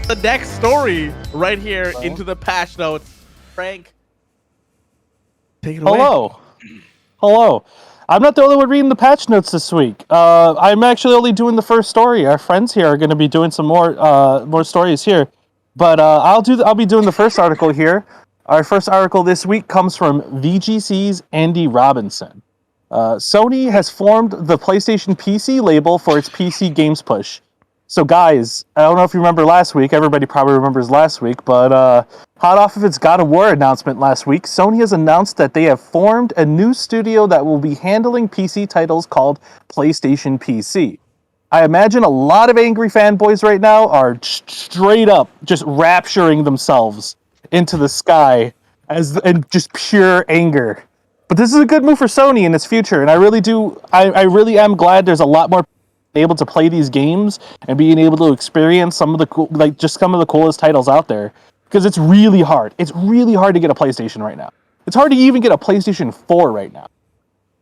the next story right here into the patch notes. Frank, take it away. Hello. I'm not the only one reading the patch notes this week. I'm actually only doing the first story. Our friends here are going to be doing some more stories here, but I'll be doing the first article here. Our first article this week comes from VGC's Andy Robinson. Sony has formed the PlayStation PC label for its PC games push. So guys, I don't know if you remember last week, everybody probably remembers last week, but hot off of its God of War announcement last week, Sony has announced that they have formed a new studio that will be handling PC titles called PlayStation PC. I imagine a lot of angry fanboys right now are straight up just rapturing themselves into the sky and just pure anger. But this is a good move for Sony in its future, and I really am glad there's a lot more able to play these games and being able to experience some of the coolest titles out there, because it's really hard. It's really hard to get a PlayStation right now. It's hard to even get a PlayStation 4 right now.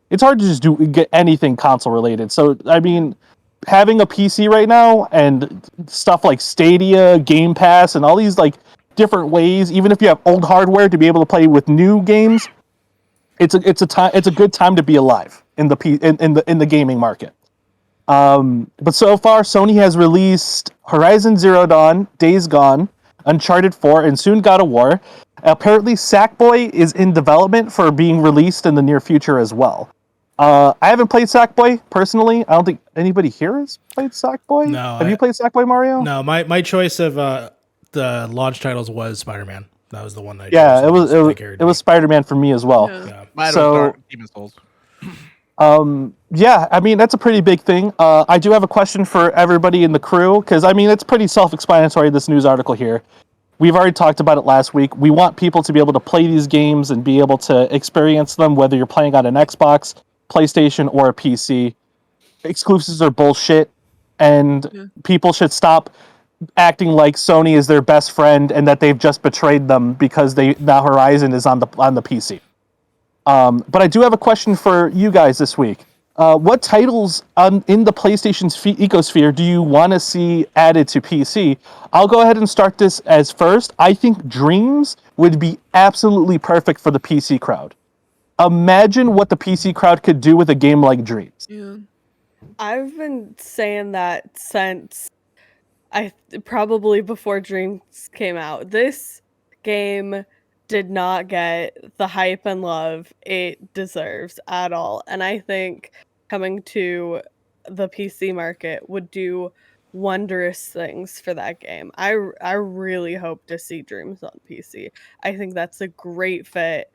It's hard to just get anything console related. So I mean, having a PC right now and stuff like Stadia, Game Pass, and all these like different ways, even if you have old hardware to be able to play with new games, it's a good time to be alive in the gaming market. But so far, Sony has released Horizon Zero Dawn, Days Gone, Uncharted 4, and soon God of War. Apparently, Sackboy is in development for being released in the near future as well. I haven't played Sackboy personally. I don't think anybody here has played Sackboy. No. Have you played Sackboy, Mario? No, my choice of the launch titles was Spider-Man. That was the one that it was Spider-Man for me as well. Yeah. So Demon's Souls. Yeah, I mean, that's a pretty big thing. I do have a question for everybody in the crew, because, I mean, it's pretty self-explanatory, this news article here. We've already talked about it last week. We want people to be able to play these games and be able to experience them, whether you're playing on an Xbox, PlayStation, or a PC. Exclusives are bullshit, and people should stop acting like Sony is their best friend and that they've just betrayed them because now Horizon is on the PC. But I do have a question for you guys this week. What titles in the PlayStation's ecosphere do you want to see added to PC? I'll go ahead and start this as first. I think Dreams would be absolutely perfect for the PC crowd. Imagine what the PC crowd could do with a game like Dreams. Yeah. I've been saying that since probably before Dreams came out. This game did not get the hype and love it deserves at all. And I think coming to the PC market would do wondrous things for that game. I really hope to see Dreams on PC. I think that's a great fit.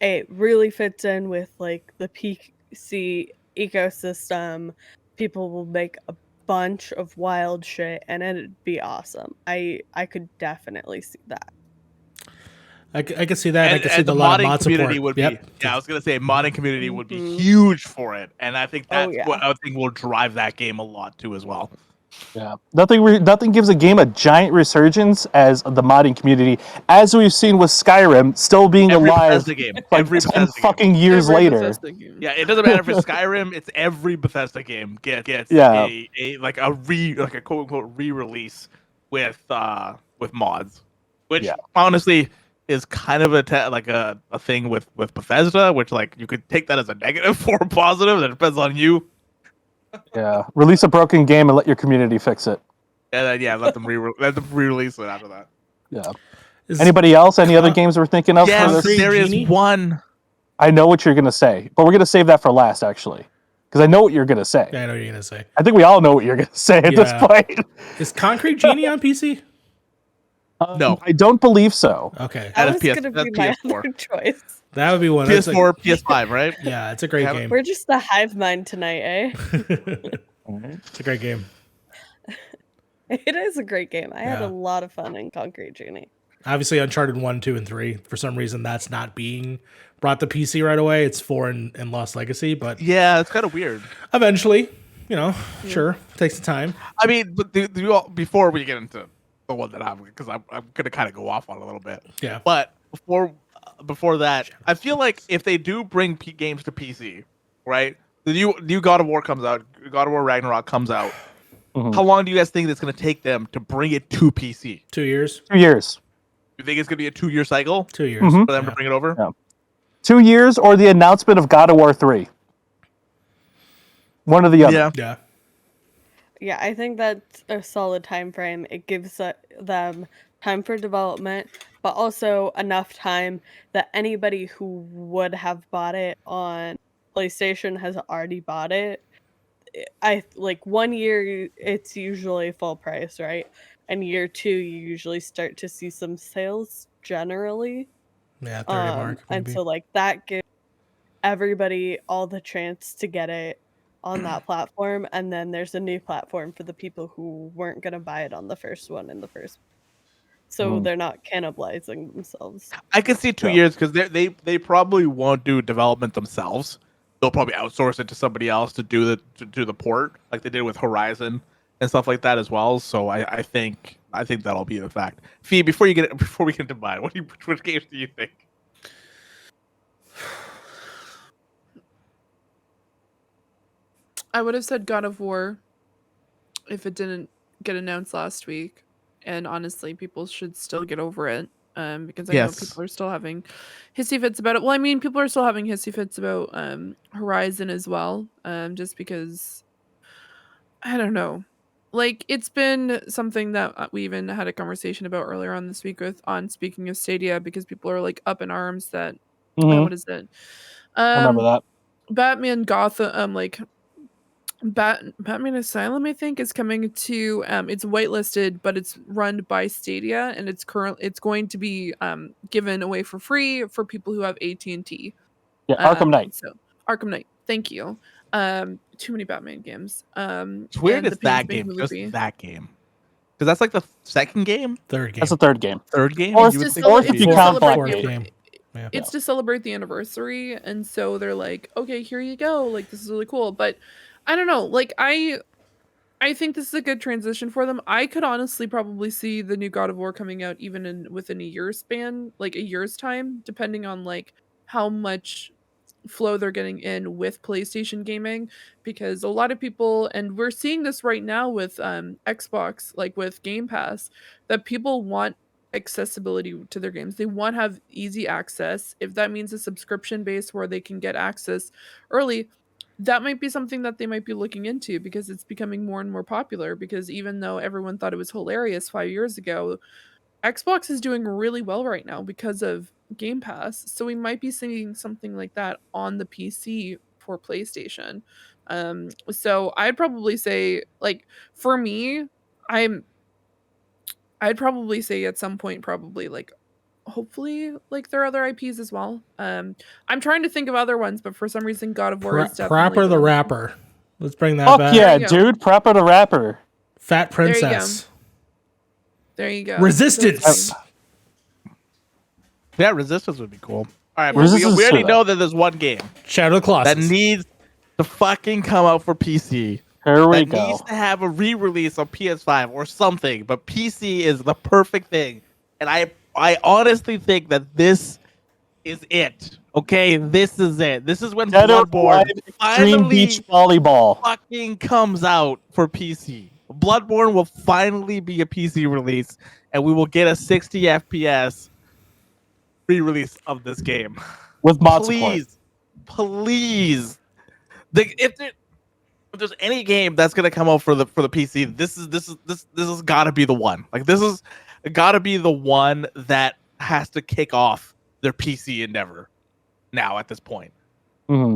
It really fits in with like the PC ecosystem. People will make a bunch of wild shit and it'd be awesome. I could definitely see that. I could see that. And, I could see the modding community support. would be. Yeah, I was gonna say modding community would be huge for it, and I think that's what I think will drive that game a lot too as well. Yeah, nothing gives a game a giant resurgence as the modding community, as we've seen with Skyrim still being alive like 10 fucking years later. Yeah, it doesn't matter if it's Skyrim; it's every Bethesda game gets a quote unquote re-release with mods, which honestly is kind of a thing with Bethesda, which like you could take that as a negative or a positive. That depends on you. Yeah, release a broken game and let your community fix it. And then, let them re-release it after that. Yeah. Anybody else? Any other games we're thinking of? Yes, there is one. I know what you're gonna say, but we're gonna save that for last, actually, because I know what you're gonna say. Yeah, I know what you're gonna say. I think we all know what you're gonna say at this point. Is Concrete Genie on PC? No, I don't believe so. Okay, that was going to be my PS4. other choice. That would be one. PS4, PS5, right? Yeah, it's a great game. We're just the hive mind tonight, eh? It's a great game. It is a great game. I had a lot of fun in Concrete Genie. Obviously, Uncharted 1, 2, and 3. For some reason, that's not being brought to PC right away. It's 4 and Lost Legacy, but yeah, it's kind of weird. Eventually, sure, it takes the time. I mean, but before we get into the one that because I'm gonna kind of go off on a little bit. Yeah. But before that, I feel like if they do bring games to PC, right? The new God of War comes out. God of War Ragnarok comes out. How long do you guys think it's going to take them to bring it to PC? 2 years. 2 years. You think it's going to be a 2-year cycle? 2 years for them to bring it over? Yeah. 2 years or the announcement of God of War 3. One or the other. Yeah. Yeah, I think that's a solid time frame. It gives them time for development, but also enough time that anybody who would have bought it on PlayStation has already bought it. I like 1 year it's usually full price, right? And year 2 you usually start to see some sales generally. Yeah, 30 mark. And so like that gives everybody all the chance to get it on that platform, and then there's a new platform for the people who weren't going to buy it on the first one in the first. So they're not cannibalizing themselves. I could see 2 years because they probably won't do development themselves. They'll probably outsource it to somebody else to do the port, like they did with Horizon and stuff like that as well. So I think that'll be the fact. Fee, before we get into mine, which games do you think? I would have said God of War if it didn't get announced last week. And honestly, people should still get over it. Because I know people are still having hissy fits about it. Well, I mean, people are still having hissy fits about Horizon as well. Just because, I don't know. Like, it's been something that we even had a conversation about earlier on this week on speaking of Stadia, because people are like up in arms that, what is it? I remember that. Batman Gotham, Batman Asylum, I think, is coming to it's whitelisted, but it's run by Stadia, and it's going to be given away for free for people who have AT&T. Yeah, Arkham Knight. So Arkham Knight, thank you. Too many Batman games. It's weird it's that game, just that game. Because that's like the second game? Third game. That's the third game. Third game? Or if you count fourth game. Yeah. It's to celebrate the anniversary, and so they're like, okay, here you go. Like, this is really cool. But I don't know. Like, I think this is a good transition for them. I could honestly probably see the new God of War coming out even within a year span, like a year's time, depending on like how much flow they're getting in with PlayStation gaming, because a lot of people, and we're seeing this right now with Xbox, like with Game Pass, that people want accessibility to their games. They want to have easy access. If that means a subscription base where they can get access early, that might be something that they might be looking into, because it's becoming more and more popular. Because even though everyone thought it was hilarious 5 years ago, Xbox is doing really well right now because of Game Pass. So we might be seeing something like that on the PC for PlayStation. So I'd probably say, like, for me, I'd probably say at some point, probably like, hopefully, like, there are other IPs as well. I'm trying to think of other ones, but for some reason, God of War is definitely Prapor the Rapper. Let's bring that Fuck back. yeah, dude! Prapor the Rapper. Fat Princess. There you go. Resistance. Yeah, Resistance would be cool. All right, but we Resistance already to know that there's one game Shadow of the Colossus. that needs to fucking come out for PC. Here we That go. needs to have a re-release on PS5 or something, but PC is the perfect thing. And I honestly think that this is it. Okay, this is it. This is when Dead or Bloodborne Alive Extreme finally Beach Volleyball. fucking comes out for PC. Bloodborne will finally be a PC release, and we will get a 60 FPS re-release of this game. With mod support. Please. If there's any game that's gonna come out for the PC, this has got to be the one. Like, this is got to be the one that has to kick off their PC endeavor now at this point,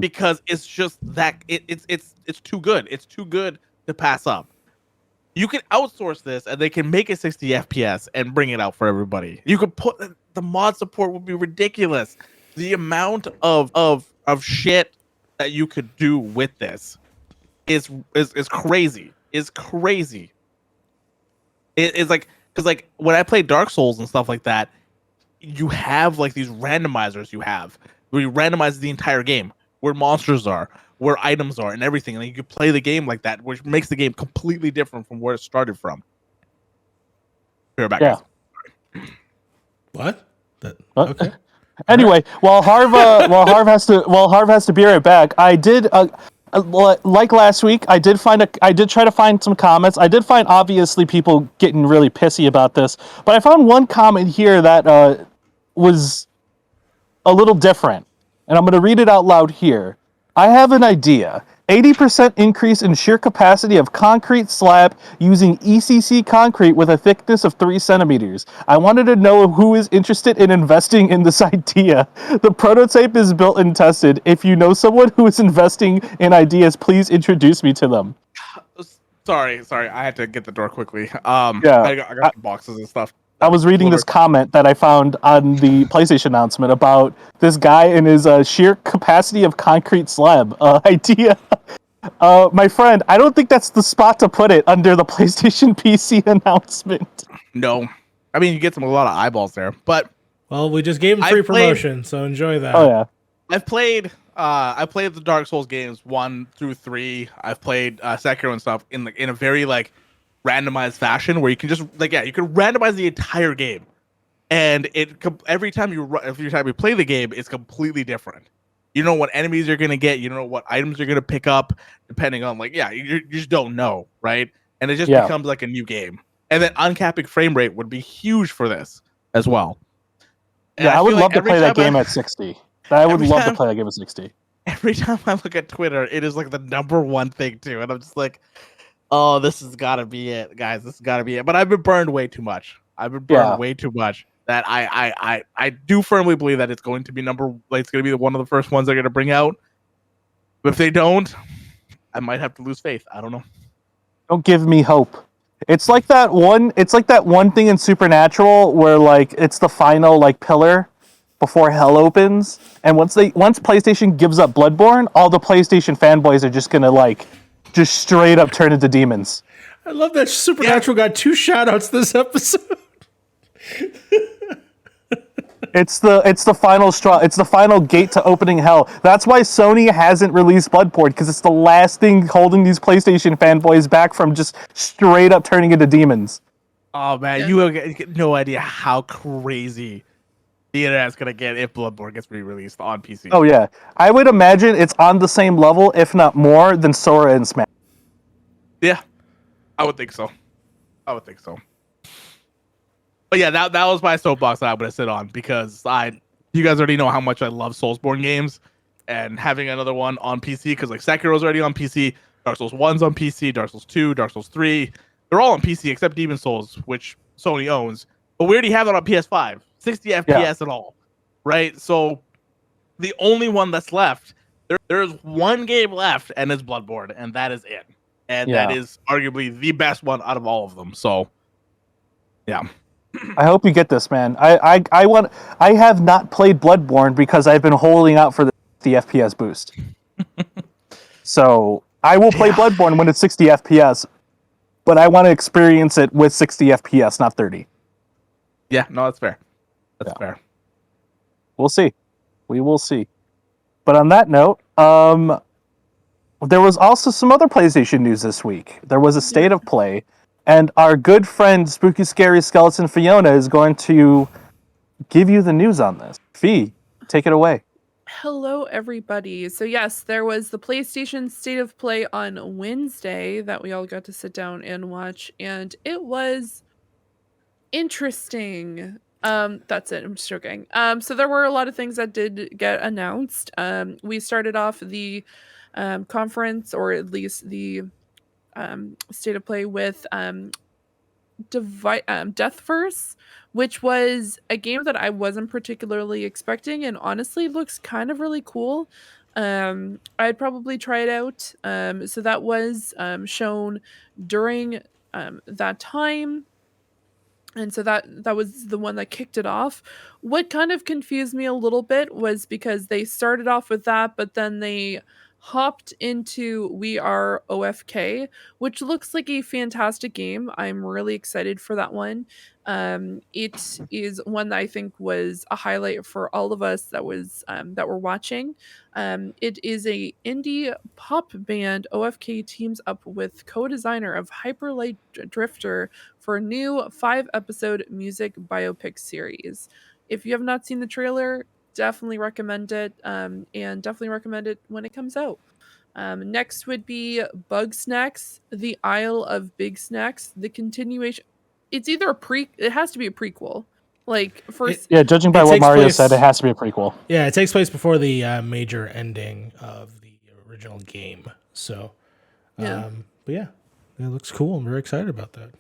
because it's just that it's too good. It's too good to pass up. You can outsource this, and they can make it 60 FPS and bring it out for everybody. You could put the mod support would be ridiculous. The amount of shit that you could do with this is crazy. Is crazy. It's like, because like when I play Dark Souls and stuff like that, you have like these randomizers where you randomize the entire game, where monsters are, where items are, and everything, and you can play the game like that, which makes the game completely different from where it started from. Here back, guys. What? Okay. Anyway, while Harv has to be right back, I did like last week, I did try to find some comments. I did find obviously people getting really pissy about this, but I found one comment here that was a little different, and I'm going to read it out loud here. I have an idea. 80% increase in sheer capacity of concrete slab using ECC concrete with a thickness of 3 centimeters. I wanted to know who is interested in investing in this idea. The prototype is built and tested. If you know someone who is investing in ideas, please introduce me to them. Sorry, I had to get the door quickly. Yeah, I got some boxes and stuff. I was reading this comment that I found on the PlayStation announcement about this guy and his sheer capacity of concrete slab idea. My friend, I don't think that's the spot to put it under the PlayStation PC announcement. No. I mean, you get a lot of eyeballs there, but... Well, we just gave him free promotion, so enjoy that. Oh, yeah. I played the Dark Souls games 1 through 3. I've played Sekiro and stuff in a very, like, randomized fashion where you can just, like, you can randomize the entire game. And every time you play the game, it's completely different. You know what enemies you're going to get. You don't know what items you're going to pick up, depending on, like, you just don't know, right? And it just becomes like a new game. And then uncapping frame rate would be huge for this as well. And I would love to play that game at 60. I would love to play that game at 60. Every time I look at Twitter, it is like the number one thing, too. And I'm just like, oh, this has got to be it, guys. This has got to be it. But I've been burned way too much. Way too much. That I do firmly believe that it's going to be it's going to be one of the first ones they're going to bring out. But if they don't, I might have to lose faith. I don't know. Don't give me hope. It's like that one thing in Supernatural where, like, it's the final, like, pillar before hell opens, and once PlayStation gives up Bloodborne, all the PlayStation fanboys are just gonna, like, just straight up turn into demons. I love that Supernatural got 2 shout-outs this episode. It's the final straw. It's the final gate to opening hell. That's why Sony hasn't released Bloodborne, because it's the last thing holding these PlayStation fanboys back from just straight up turning into demons. Oh man, you have no idea how crazy the internet's gonna get if Bloodborne gets re-released on PC. Oh yeah, I would imagine it's on the same level, if not more, than Sora and Smash. Yeah, I would think so. But yeah, that was my soapbox that I'm gonna sit on, because you guys already know how much I love Soulsborne games, and having another one on PC, because like Sekiro's already on PC, Dark Souls 1's on PC, Dark Souls 2, Dark Souls 3, they're all on PC except Demon Souls, which Sony owns, but we already have it on PS5, 60 FPS and all, right? So the only one that's left, there's one game left, and it's Bloodborne, and that is it, and that is arguably the best one out of all of them. So yeah. I hope you get this, man. I have not played Bloodborne because I've been holding out for the FPS boost. So I will play Bloodborne when it's 60 FPS, but I want to experience it with 60 FPS, not 30. Yeah, no, that's fair. That's fair. We'll see. We will see. But on that note, there was also some other PlayStation news this week. There was a State of Play. And our good friend, Spooky Scary Skeleton Fiona, is going to give you the news on this. Fee, take it away. Hello, everybody. So yes, there was the PlayStation State of Play on Wednesday that we all got to sit down and watch, and it was interesting. That's it. I'm just joking. So there were a lot of things that did get announced. We started off the conference, or at least the State of Play, with Deathverse, which was a game that I wasn't particularly expecting, and honestly looks kind of really cool. I'd probably try it out. So that was shown during that time. And so that was the one that kicked it off. What kind of confused me a little bit was because they started off with that, but then they hopped into We Are OFK, which looks like a fantastic game. I'm really excited for that one. It is one that I think was a highlight for all of us that were watching. It is a indie pop band. OFK teams up with co-designer of Hyperlight Drifter for a new 5-episode music biopic series. If you have not seen the trailer, definitely recommend it, and definitely recommend it when it comes out. Next would be Bug Snacks, The Isle of Big Snacks, the continuation. It's either it has to be a prequel. Like first, judging by what Mario said, it has to be a prequel. Yeah, it takes place before the major ending of the original game. So, but yeah, it looks cool. I'm very excited about that.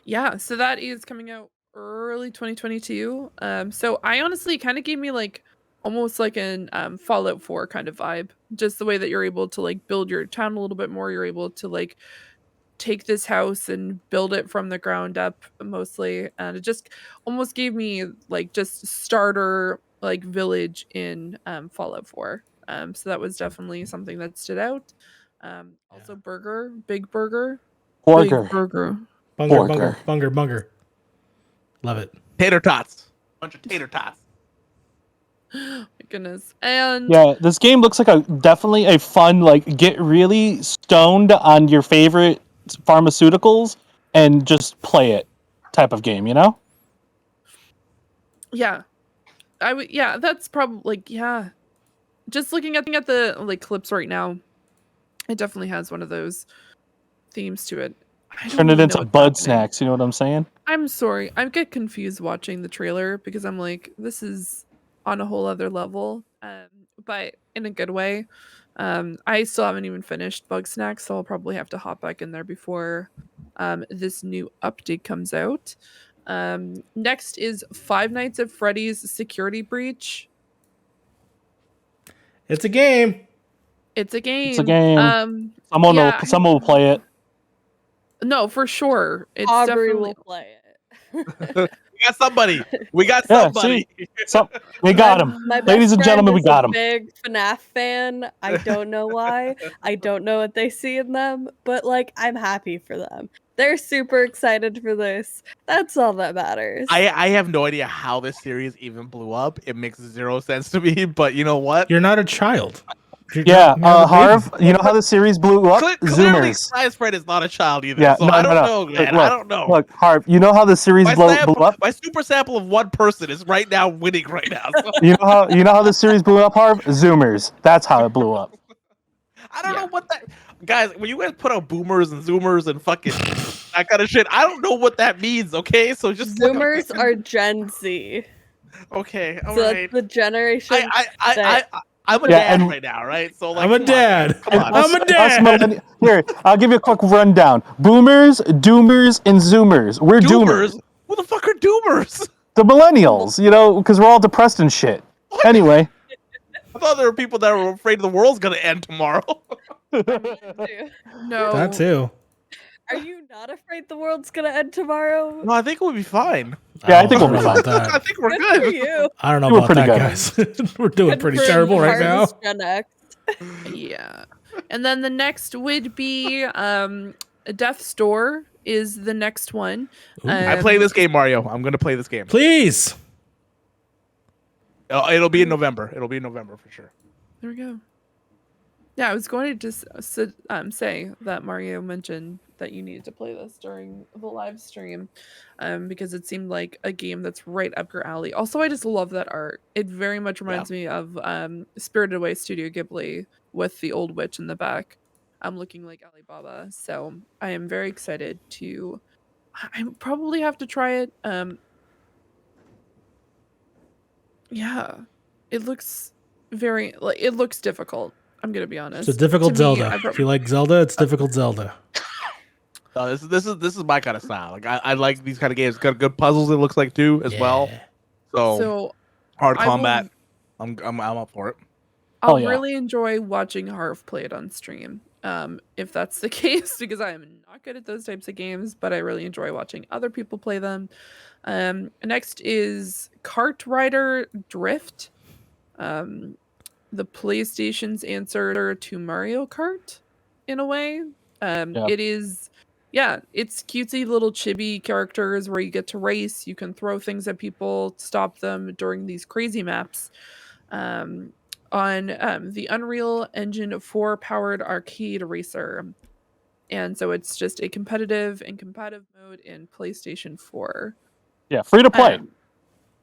Yeah, so that is coming out early 2022. So I honestly kind of gave me like almost like an Fallout 4 kind of vibe. Just the way that you're able to like build your town a little bit more. You're able to like take this house and build it from the ground up mostly. And it just almost gave me like just starter like village in Fallout 4. So that was definitely something that stood out. Also Big Burger. Burger. Big Burger. Bunger. Love it. Tater tots. Bunch of tater tots. My goodness. And yeah, this game looks like definitely a fun, like, get really stoned on your favorite pharmaceuticals and just play it type of game, you know? Yeah. That's probably like, yeah. Just looking at the like clips right now, it definitely has one of those themes to it. Turn it into Bud Snacks, you know what I'm saying? I'm sorry. I get confused watching the trailer because I'm like, this is on a whole other level, but in a good way. I still haven't even finished Bug Snacks, so I'll probably have to hop back in there before this new update comes out. Next is Five Nights at Freddy's Security Breach. It's a game. It's a game. It's a game. Someone will play it. No, for sure. It's Aubrey definitely will play We got somebody. We got somebody. We got him. My Ladies and gentlemen, we got him. Big FNAF fan. I don't know why. I don't know what they see in them, but like I'm happy for them. They're super excited for this. That's all that matters. I have no idea how this series even blew up. It makes zero sense to me, but you know what? You're not a child. Harv, you know how the series blew up? Clearly, Zoomers. Science Fred is not a child either. Yeah, so I don't know, man. I don't know. Look, Harv, you know how the series blew up? My super sample of one person is right now winning right now. So. You know how the series blew up, Harv? Zoomers. That's how it blew up. I don't know what that guys. When you guys put out boomers and zoomers and fucking that kind of shit, I don't know what that means. Okay, so just Zoomers are Gen Z. Okay, all so right. That's the generation. I'm a dad right now, right? So like, I'm a dad. I'm a dad. Here, I'll give you a quick rundown. Boomers, doomers, and zoomers. We're doomers. Who the fuck are doomers? The millennials, you know, because we're all depressed and shit. What? Anyway. I thought there were people that were afraid the world's gonna end tomorrow. No. That too. Are you not afraid the world's gonna end tomorrow? No, I think we'll be fine. Yeah, I think we'll be fine. I think we're Good for good. you. I don't know We're about pretty that, good. guys. We're doing Good pretty for terrible right now. Harvest Gen X. Yeah. And then the next would be Death's Door is the next one. I play this game, Mario. I'm gonna play this game. Please. It'll be in November. It'll be in November for sure. There we go. Yeah, I was going to just say that Mario mentioned that you needed to play this during the live stream because it seemed like a game that's right up your alley. Also, I just love that art. It very much reminds me of Spirited Away Studio Ghibli with the old witch in the back. I'm looking like Alibaba. So I am very excited to... I probably have to try it. Yeah, it looks it looks difficult. I'm gonna be honest. It's a difficult Zelda. If you like Zelda, it's difficult Zelda. This is my kind of style. Like I like these kind of games. It's got good puzzles. It looks like too as well. So hard combat. I'm up for it. I'll really enjoy watching Harv play it on stream. If that's the case, because I am not good at those types of games, but I really enjoy watching other people play them. Next is Kart Rider Drift. The PlayStation's answer to Mario Kart, in a way. It is, it's cutesy little chibi characters where you get to race. You can throw things at people, stop them during these crazy maps. On the Unreal Engine 4 powered arcade racer. And so it's just a competitive and combative mode in PlayStation 4. Yeah, free to play.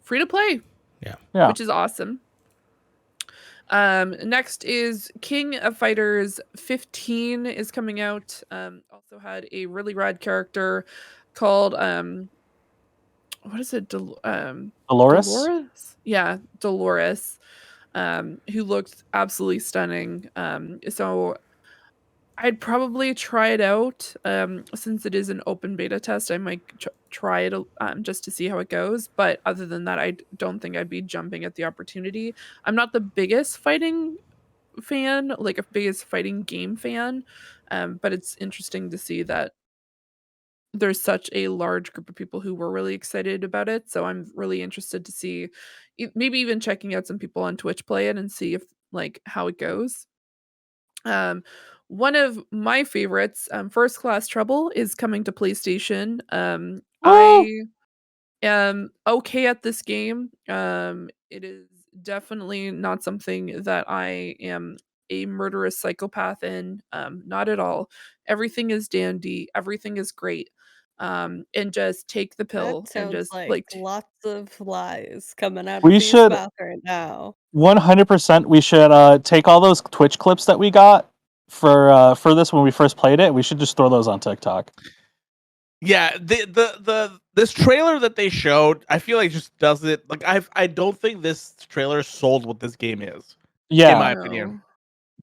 Free to play. Yeah. which is awesome. Next is King of Fighters 15 is coming out. Also had a really rad character called what is it? Dolores? Dolores? Yeah, Dolores. Who looked absolutely stunning. So I'd probably try it out. Since it is an open beta test, I might try it just to see how it goes. But other than that, I don't think I'd be jumping at the opportunity. I'm not the biggest fighting fan, like a biggest fighting game fan, but it's interesting to see that there's such a large group of people who were really excited about it. So I'm really interested to see, maybe even checking out some people on Twitch play it and see if like how it goes. One of my favorites, First Class Trouble, is coming to PlayStation. I am okay at this game. It is definitely not something that I am a murderous psychopath in. Not at all. Everything is dandy. Everything is great. And just take the pill That and sounds just like like lots of lies coming out We of B's should mouth right now. 100%. We should take all those Twitch clips that we got for this when we first played it. We should just throw those on TikTok. Yeah, this trailer that they showed, I feel like just does it. Like I don't think this trailer sold what this game is. Yeah, in my no. opinion,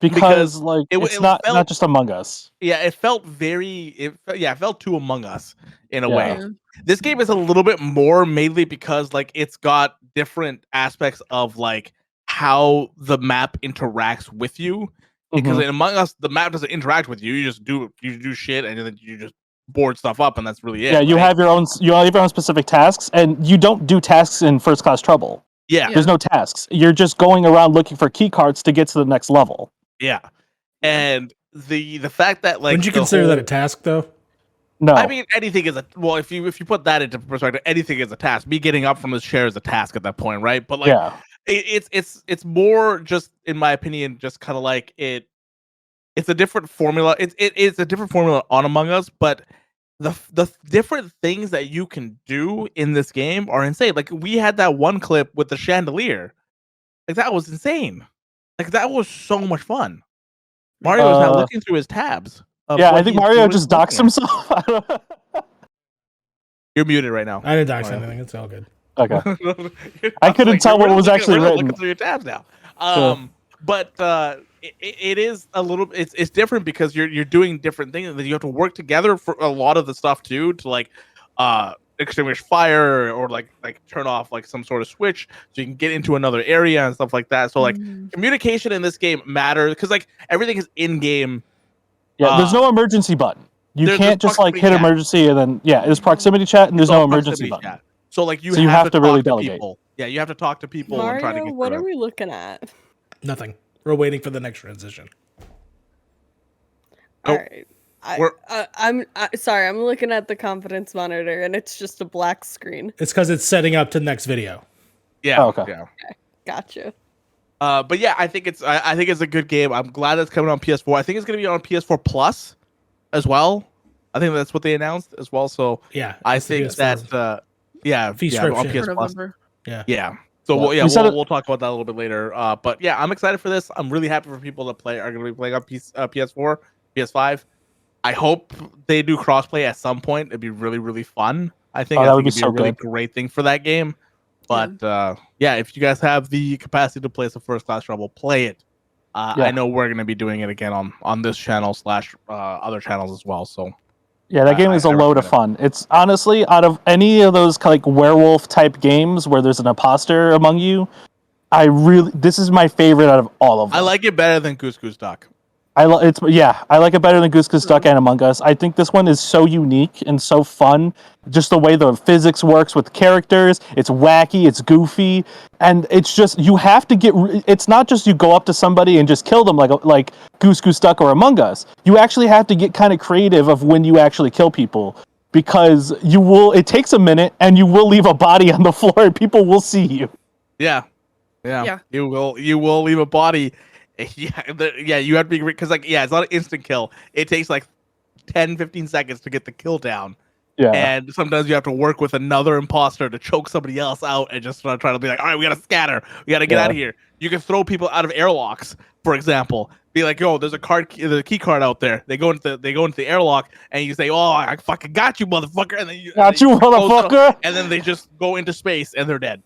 because like it's it not felt just Among Us. yeah, it felt it felt too Among Us in a Yeah. way. This game is a little bit more mainly because like it's got different aspects of like how the map interacts with you. Because in Among Us, the map doesn't interact with you. You do shit and then you just board stuff up, and that's really it. Yeah, you right? have your own specific tasks, and you don't do tasks in First Class Trouble. Yeah, There's no tasks. You're just going around looking for key cards to get to the next level. yeah. And the fact that like Wouldn't you consider that a task though? No, I mean, anything is a if you put that into perspective, anything is a task. Me getting up from this chair is a task at that point, right? But like, yeah, it's more just, in my opinion, just kind of like it's a different formula. It's a different formula on Among Us, but the different things that you can do in this game are insane. Like we had that one clip with the chandelier, like that was insane. Like that was so much fun. Mario is now looking through his tabs. Yeah, I think Mario just doxed himself. You're muted right now. I didn't dox anything. It's all good. Okay. I couldn't tell what was actually written. Looking through your tabs now. But it is a little. It's different because you're doing different things. You have to work together for a lot of the stuff too, to like extinguish fire or like turn off like some sort of switch so you can get into another area and stuff like that. So like communication in this game matters because like everything is in game. Yeah, there's no emergency button. You can't just like hit emergency and then there's proximity chat and there's no emergency button. Chat. So like you have to really talk to delegate. people. Yeah, you have to talk to people Mario, and try to get what through are we looking at? Nothing. We're waiting for the next transition. Oh, All right. I'm sorry. I'm looking at the confidence monitor and it's just a black screen. It's because it's setting up to the next video. Yeah. Oh, okay. Yeah. Gotcha. But yeah, I think it's a good game. I'm glad it's coming on PS4. I think it's going to be on PS4 Plus as well. I think that's what they announced as well. So Yeah, I think that on PS Plus. Yeah. So we'll talk about that a little bit later. But yeah, I'm excited for this. I'm really happy for people that are going to be playing on PS4, PS5. I hope they do crossplay at some point. It'd be really, really fun. I think that would be it'd be a really great thing for that game. But if you guys have the capacity to play some First Class Trouble, play it. I know we're going to be doing it again on this channel / other channels as well. So yeah, that game is a load of fun. It's honestly, out of any of those like werewolf type games where there's an imposter among you, this is my favorite out of all of them. I like it better than Goose Goose Duck. I like it better than Goose Goose Duck and Among Us. I think this one is so unique and so fun. Just the way the physics works with characters, it's wacky, it's goofy, and it's just you have to get. It's not just you go up to somebody and just kill them like Goose Goose Duck or Among Us. You actually have to get kind of creative of when you actually kill people because you will. It takes a minute, and you will leave a body on the floor, and people will see you. Yeah. You will leave a body. Yeah, you have to be because it's not an instant kill. It takes like 10-15 seconds to get the kill down, Yeah. And sometimes you have to work with another imposter to choke somebody else out and just try to be like, all right, we gotta scatter, we gotta get out of here. You can throw people out of airlocks, for example. Be like, yo, there's a key card out there. They go into the airlock, and you say, oh, I fucking got you, motherfucker, and then you motherfucker, and then they just go into space and they're dead.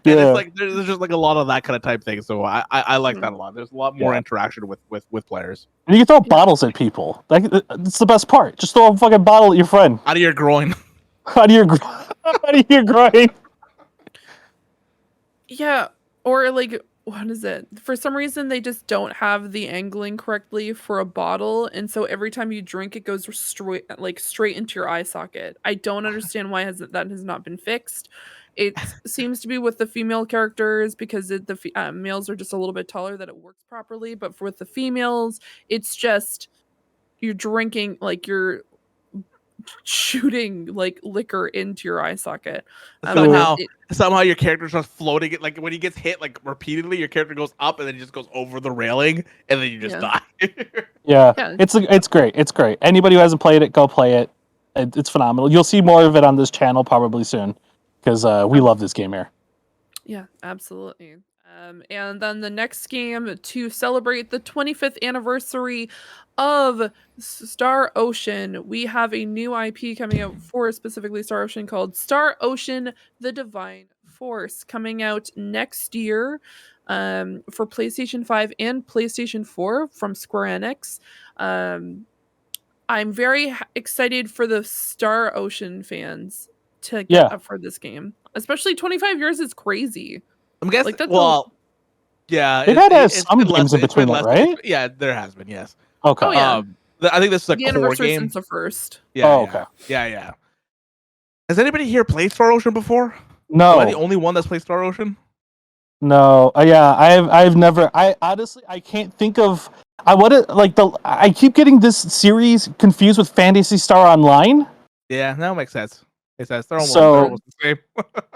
And it's like there's just like a lot of that kind of type thing. So I like that a lot. There's a lot more interaction with players. And you can throw bottles at people. It's the best part. Just throw a fucking bottle at your friend. Out of your groin. Out of your groin. Yeah, or like, what is it? For some reason, they just don't have the angling correctly for a bottle, and so every time you drink, it goes straight into your eye socket. I don't understand why that has not been fixed. It seems to be with the female characters because the males are just a little bit taller that it works properly, but with the females, it's just you're drinking like you're shooting like liquor into your eye socket. Somehow your character's just floating. Like when he gets hit like repeatedly, your character goes up and then he just goes over the railing and then you just die. Yeah. It's great. It's great. Anybody who hasn't played it, go play it. It's phenomenal. You'll see more of it on this channel probably soon because we love this game here. Yeah, absolutely. And then the next game to celebrate the 25th anniversary of Star Ocean, we have a new IP coming out for specifically Star Ocean called Star Ocean: The Divine Force, coming out next year for PlayStation 5 and PlayStation 4 from Square Enix. I'm very excited for the Star Ocean fans to get up for this game. Especially 25 years is crazy. I'm guessing. Yeah, they've had some games in between that, right? Yeah, there has been. Yes. Okay. Oh, yeah. I think this is a core anniversary game since the first. Yeah. Okay. Yeah. Has anybody here played Star Ocean before? No. Am I the only one that's played Star Ocean? No. Yeah, I've never. I honestly I can't think of. I keep getting this series confused with Phantasy Star Online. Yeah, that makes sense. They're almost the same.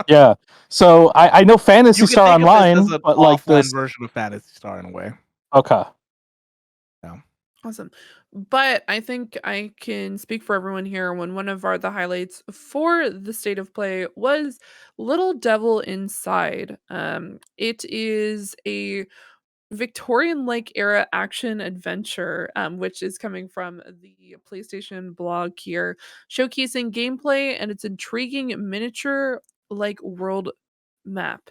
Yeah. So I know Phantasy Star Online, but like this version of Phantasy Star in a way. Okay. Yeah. Awesome. But I think I can speak for everyone here when one of the highlights for the state of play was Little Devil Inside. It is a Victorian-like era action adventure, which is coming from the PlayStation blog here, showcasing gameplay and its intriguing miniature-like world map.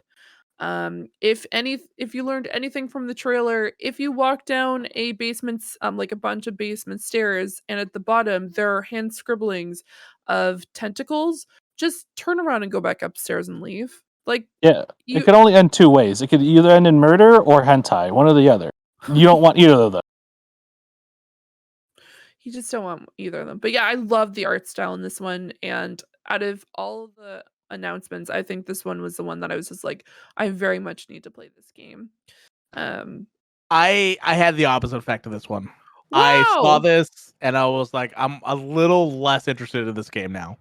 If you learned anything from the trailer, if you walk down a basement, like a bunch of basement stairs, and at the bottom there are hand scribblings of tentacles, just turn around and go back upstairs and leave. Like, it could only end two ways. It could either end in murder or hentai, one or the other. You don't want either of them. You just don't want either of them. But yeah, I love the art style in this one, and out of all of the announcements, I think this one was the one that I was just like, I very much need to play this game. I had the opposite effect of this one. Wow. I saw this and I was like, I'm a little less interested in this game now.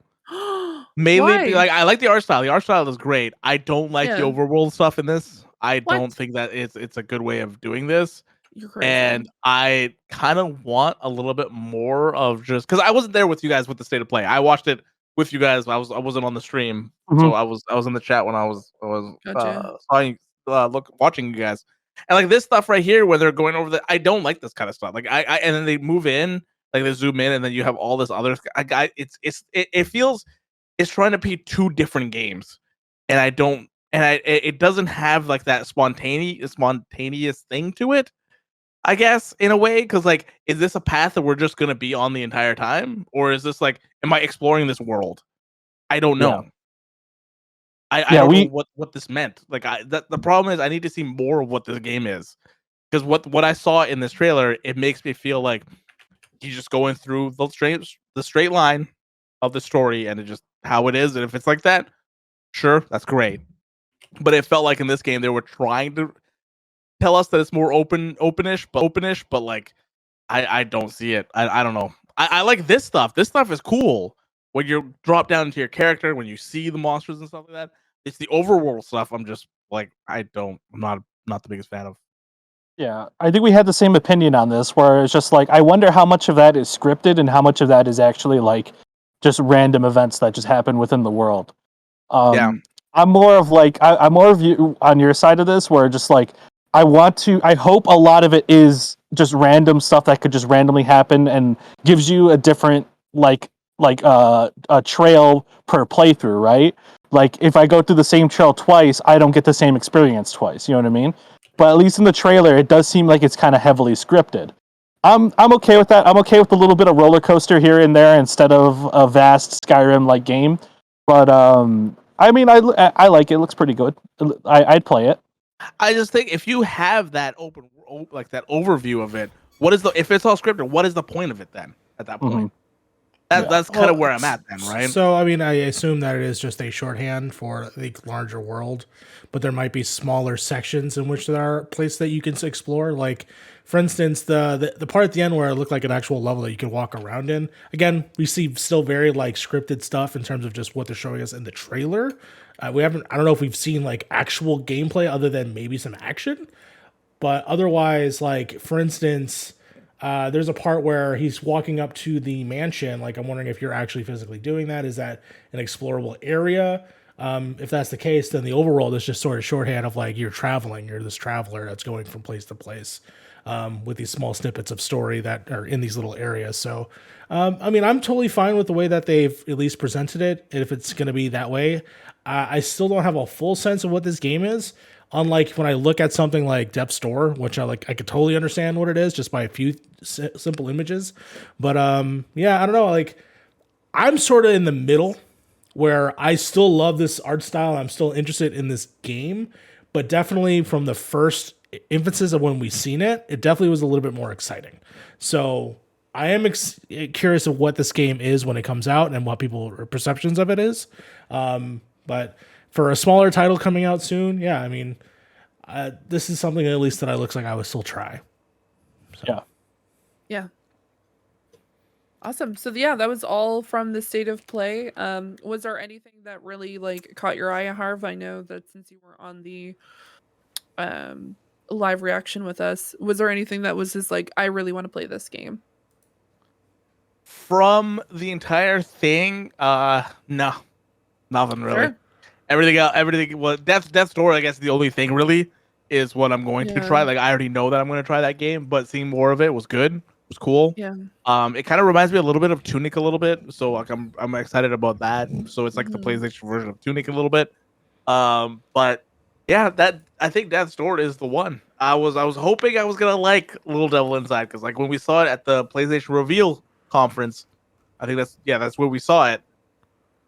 Mainly, like, I like the art style. The art style is great. I don't like the overworld stuff in this. I don't think that it's a good way of doing this. You're crazy. And I kind of want a little bit more of just because I wasn't there with you guys with the state of play. I watched it with you guys. I wasn't on the stream, so I was in the chat when I was watching you guys. And like this stuff right here, where they're going over I don't like this kind of stuff. Like and then they move in, like they zoom in, and then you have all this other. It feels it's trying to be two different games, and it doesn't have like that spontaneous thing to it. I guess in a way, because like, is this a path that we're just gonna be on the entire time, or is this like, am I exploring this world? I don't know. I don't know what this meant. Like, the problem is I need to see more of what this game is, because what I saw in this trailer, it makes me feel like he's just going through the straight line of the story, and it's just how it is. And if it's like that, sure, that's great. But it felt like in this game they were trying to tell us that it's more openish, but like I don't see it. I don't know. I like this stuff. This stuff is cool when you drop down into your character, when you see the monsters and stuff like that. It's the overworld stuff. I'm just like, I'm not the biggest fan of. Yeah, I think we had the same opinion on this, where it's just like, I wonder how much of that is scripted and how much of that is actually like just random events that just happen within the world. Yeah. I'm more of like I'm more of you on your side of this, where just like I hope a lot of it is just random stuff that could just randomly happen and gives you a different a trail per playthrough, right? Like if I go through the same trail twice, I don't get the same experience twice. You know what I mean? But at least in the trailer, it does seem like it's kind of heavily scripted. I'm okay with that. I'm okay with a little bit of roller coaster here and there instead of a vast Skyrim like game. But I mean, I like it. It looks pretty good. I'd play it. I just think if you have that that overview of it, if it's all scripted, what is the point of it then? At that point, that's kind of where I'm at then, right? So I mean, I assume that it is just a shorthand for the larger world, but there might be smaller sections in which there are places that you can explore. Like, for instance, the part at the end where it looked like an actual level that you could walk around in. Again, we see still very like scripted stuff in terms of just what they're showing us in the trailer. We haven't. I don't know if we've seen like actual gameplay other than maybe some action, but otherwise, like for instance. There's a part where he's walking up to the mansion. Like, I'm wondering if you're actually physically doing that. Is that an explorable area? If that's the case, then the overworld is just sort of shorthand of like you're traveling. You're this traveler that's going from place to place with these small snippets of story that are in these little areas. So, I mean, I'm totally fine with the way that they've at least presented it. If it's going to be that way, I still don't have a full sense of what this game is. Unlike when I look at something like Death's Door, which I could totally understand what it is just by a few simple images. But yeah, I don't know. Like, I'm sort of in the middle where I still love this art style. I'm still interested in this game, but definitely from the first infancies of when we seen it, it definitely was a little bit more exciting. So I am curious of what this game is when it comes out and what people's perceptions of it is. But for a smaller title coming out soon, yeah, I mean, this is something at least that I looks like I would still try. So. Yeah. Awesome. So yeah, that was all from the state of play. Was there anything that really like caught your eye, Harv? I know that since you were on the live reaction with us, was there anything that was just like, I really want to play this game? From the entire thing, no, nothing really. Sure. Everything. Well, Death's Door, I guess the only thing really is what I'm going to try. Like, I already know that I'm going to try that game, but seeing more of it was good. It was cool. Yeah. It kind of reminds me a little bit of Tunic a little bit, so like I'm excited about that. So it's like the PlayStation version of Tunic a little bit. But yeah, I think Death's Door is the one. I was hoping I was gonna like Little Devil Inside, because like when we saw it at the PlayStation reveal conference, I think that's where we saw it.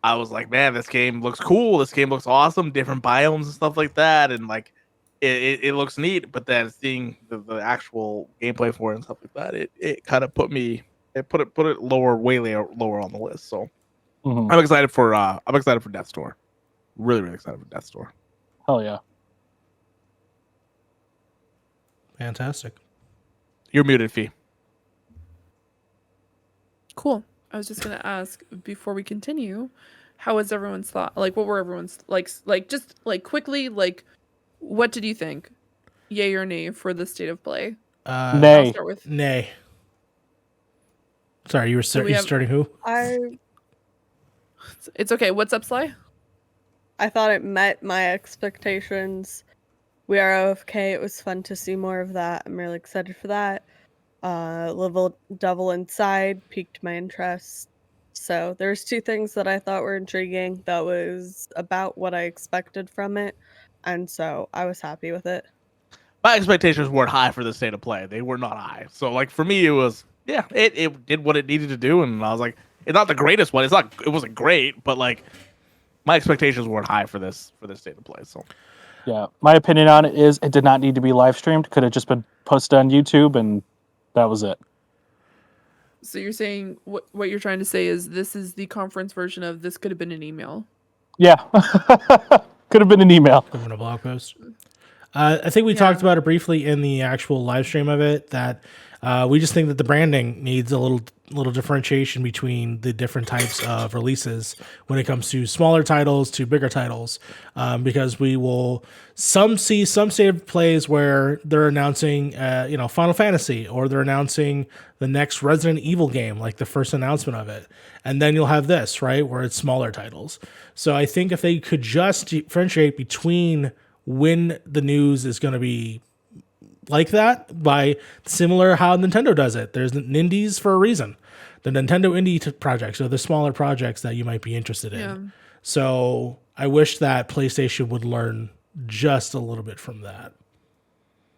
I was like, man, this game looks cool. This game looks awesome. Different biomes and stuff like that, and like it looks neat. But then seeing the actual gameplay for it and stuff like that, it kind of put it lower, way lower on the list. So I'm excited for Death's Door. Really, really excited for Death's Door. Hell yeah! Fantastic. You're muted, Fee. Cool. I was just gonna ask before we continue, how was everyone's thought? Like, what were everyone's just like quickly, like, what did you think? Yay or nay for the state of play? Nay. I'll start with Nay. Sorry, you were starting who? It's okay. What's up, Sly? I thought it met my expectations. We are okay. It was fun to see more of that. I'm really excited for that. Little Devil Inside piqued my interest. So there's two things that I thought were intriguing. That was about what I expected from it, and so I was happy with it. My expectations weren't high for the state of play. They were not high. So like for me, it was it did what it needed to do, and I was like, it's not the greatest one. It wasn't great, but like my expectations weren't high for this state of play. So yeah, my opinion on it is it did not need to be live streamed. Could have just been posted on YouTube, and that was it. So you're saying what you're trying to say is this is the conference version of this could have been an email. Yeah, could have been an email. Could have been a blog post. I think we talked about it briefly in the actual live stream of it, that we just think that the branding needs a little differentiation between the different types of releases when it comes to smaller titles to bigger titles, because we will see some state of plays where they're announcing Final Fantasy, or they're announcing the next Resident Evil game, like the first announcement of it, and then you'll have this, right, where it's smaller titles. So I think if they could just differentiate between when the news is going to be like that, by similar how Nintendo does it. There's indies for a reason. The Nintendo indie projects are the smaller projects that you might be interested in. Yeah. So I wish that PlayStation would learn just a little bit from that.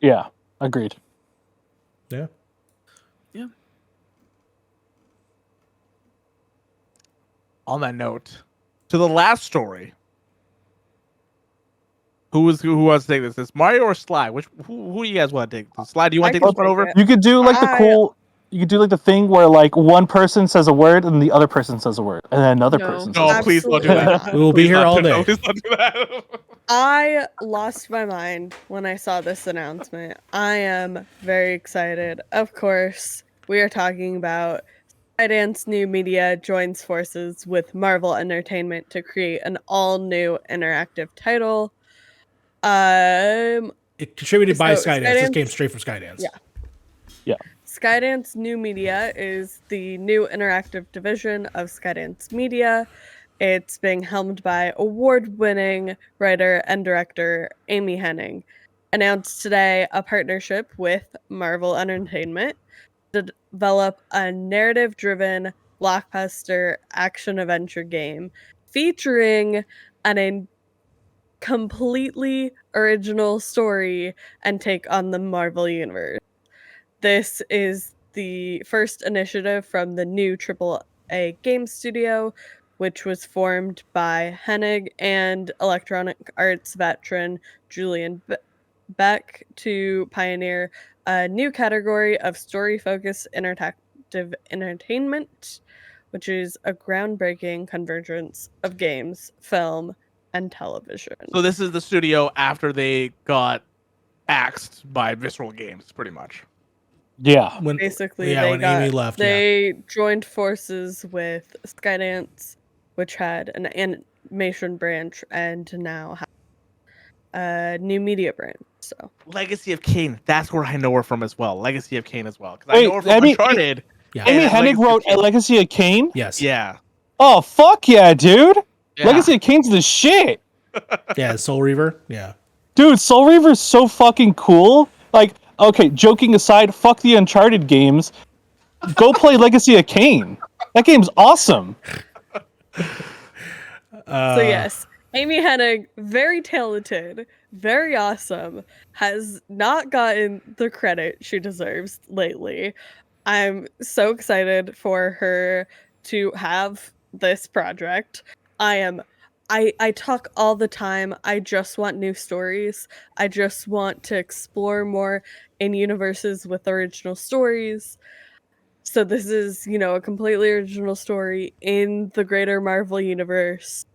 Yeah, agreed. Yeah. Yeah. On that note, to the last story. Who wants to take this? This Mario or Sly? Who do you guys want to take? Sly, do you want to take this one over? You could do like you could do like the thing where like one person says a word and the other person says a word, and then another person. No, please don't do that. We will be here all day. Please don't do that. I lost my mind when I saw this announcement. I am very excited. Of course, we are talking about Skydance New Media joins forces with Marvel Entertainment to create an all-new interactive title. It contributed by Skydance. This came straight from Skydance. Yeah. Skydance New Media is the new interactive division of Skydance Media. It's being helmed by award-winning writer and director Amy Hennig. Announced today a partnership with Marvel Entertainment to develop a narrative-driven blockbuster action-adventure game featuring an completely original story and take on the Marvel Universe. This is the first initiative from the new AAA game studio, which was formed by Hennig and Electronic Arts veteran Julian Beck to pioneer a new category of story-focused interactive entertainment, which is a groundbreaking convergence of games, film, and television. So this is the studio after they got axed by Visceral Games, pretty much. Yeah. When Amy left, they joined forces with Skydance, which had an animation branch, and now have a new media branch. So Legacy of Kain, that's where I know her from as well. Legacy of Kain as well, because I know her from Uncharted. Amy Hennig wrote Legacy of Kain. Yes. Yeah. Oh fuck yeah, dude! Yeah. Legacy of Kain's the shit. Yeah, Soul Reaver. Yeah. Dude, Soul Reaver's so fucking cool. Like, okay, joking aside, fuck the Uncharted games. Go play Legacy of Kain. That game's awesome. So yes, Amy Hennig, very talented, very awesome, has not gotten the credit she deserves lately. I'm so excited for her to have this project. I talk all the time. I just want new stories. I just want to explore more in universes with original stories. So this is, a completely original story in the greater Marvel universe.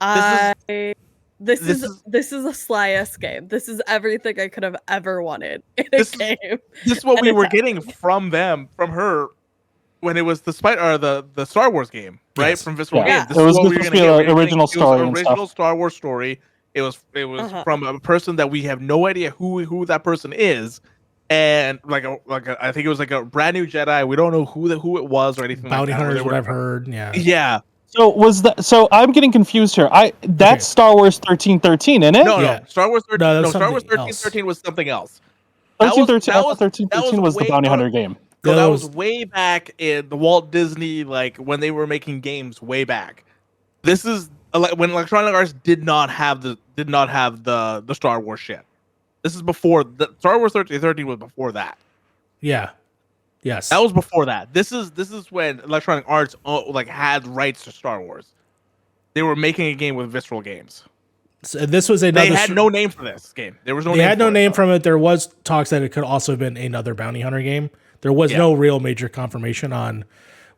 This is a Sly-esque game. This is everything I could have ever wanted in a game. This is what we were getting from her when it was the Star Wars game, right? Yes. From Visceral Yeah. Games. It was supposed to be an original story. It was an original Star Wars story. It was from a person that we have no idea who that person is, and I think it was like a brand new Jedi. We don't know who it was or anything. Bounty like that. hunters, what I've heard. Yeah. Yeah. So I'm getting confused here. That's Star Wars 1313, isn't it? No. Star Wars 13. No, Star Wars 1313 was something else. 1313 was the Bounty Hunter game. So that was way back in the Walt Disney, when they were making games way back. This is when Electronic Arts did not have the Star Wars shit. This is before the Star Wars 1313 was before that. Yeah. Yes. That was before that. This is when Electronic Arts had rights to Star Wars. They were making a game with Visceral Games. So this was another. They had no name for this game. There was no. They had no name from it. There was talks that it could also have been another bounty hunter game. There was no real major confirmation on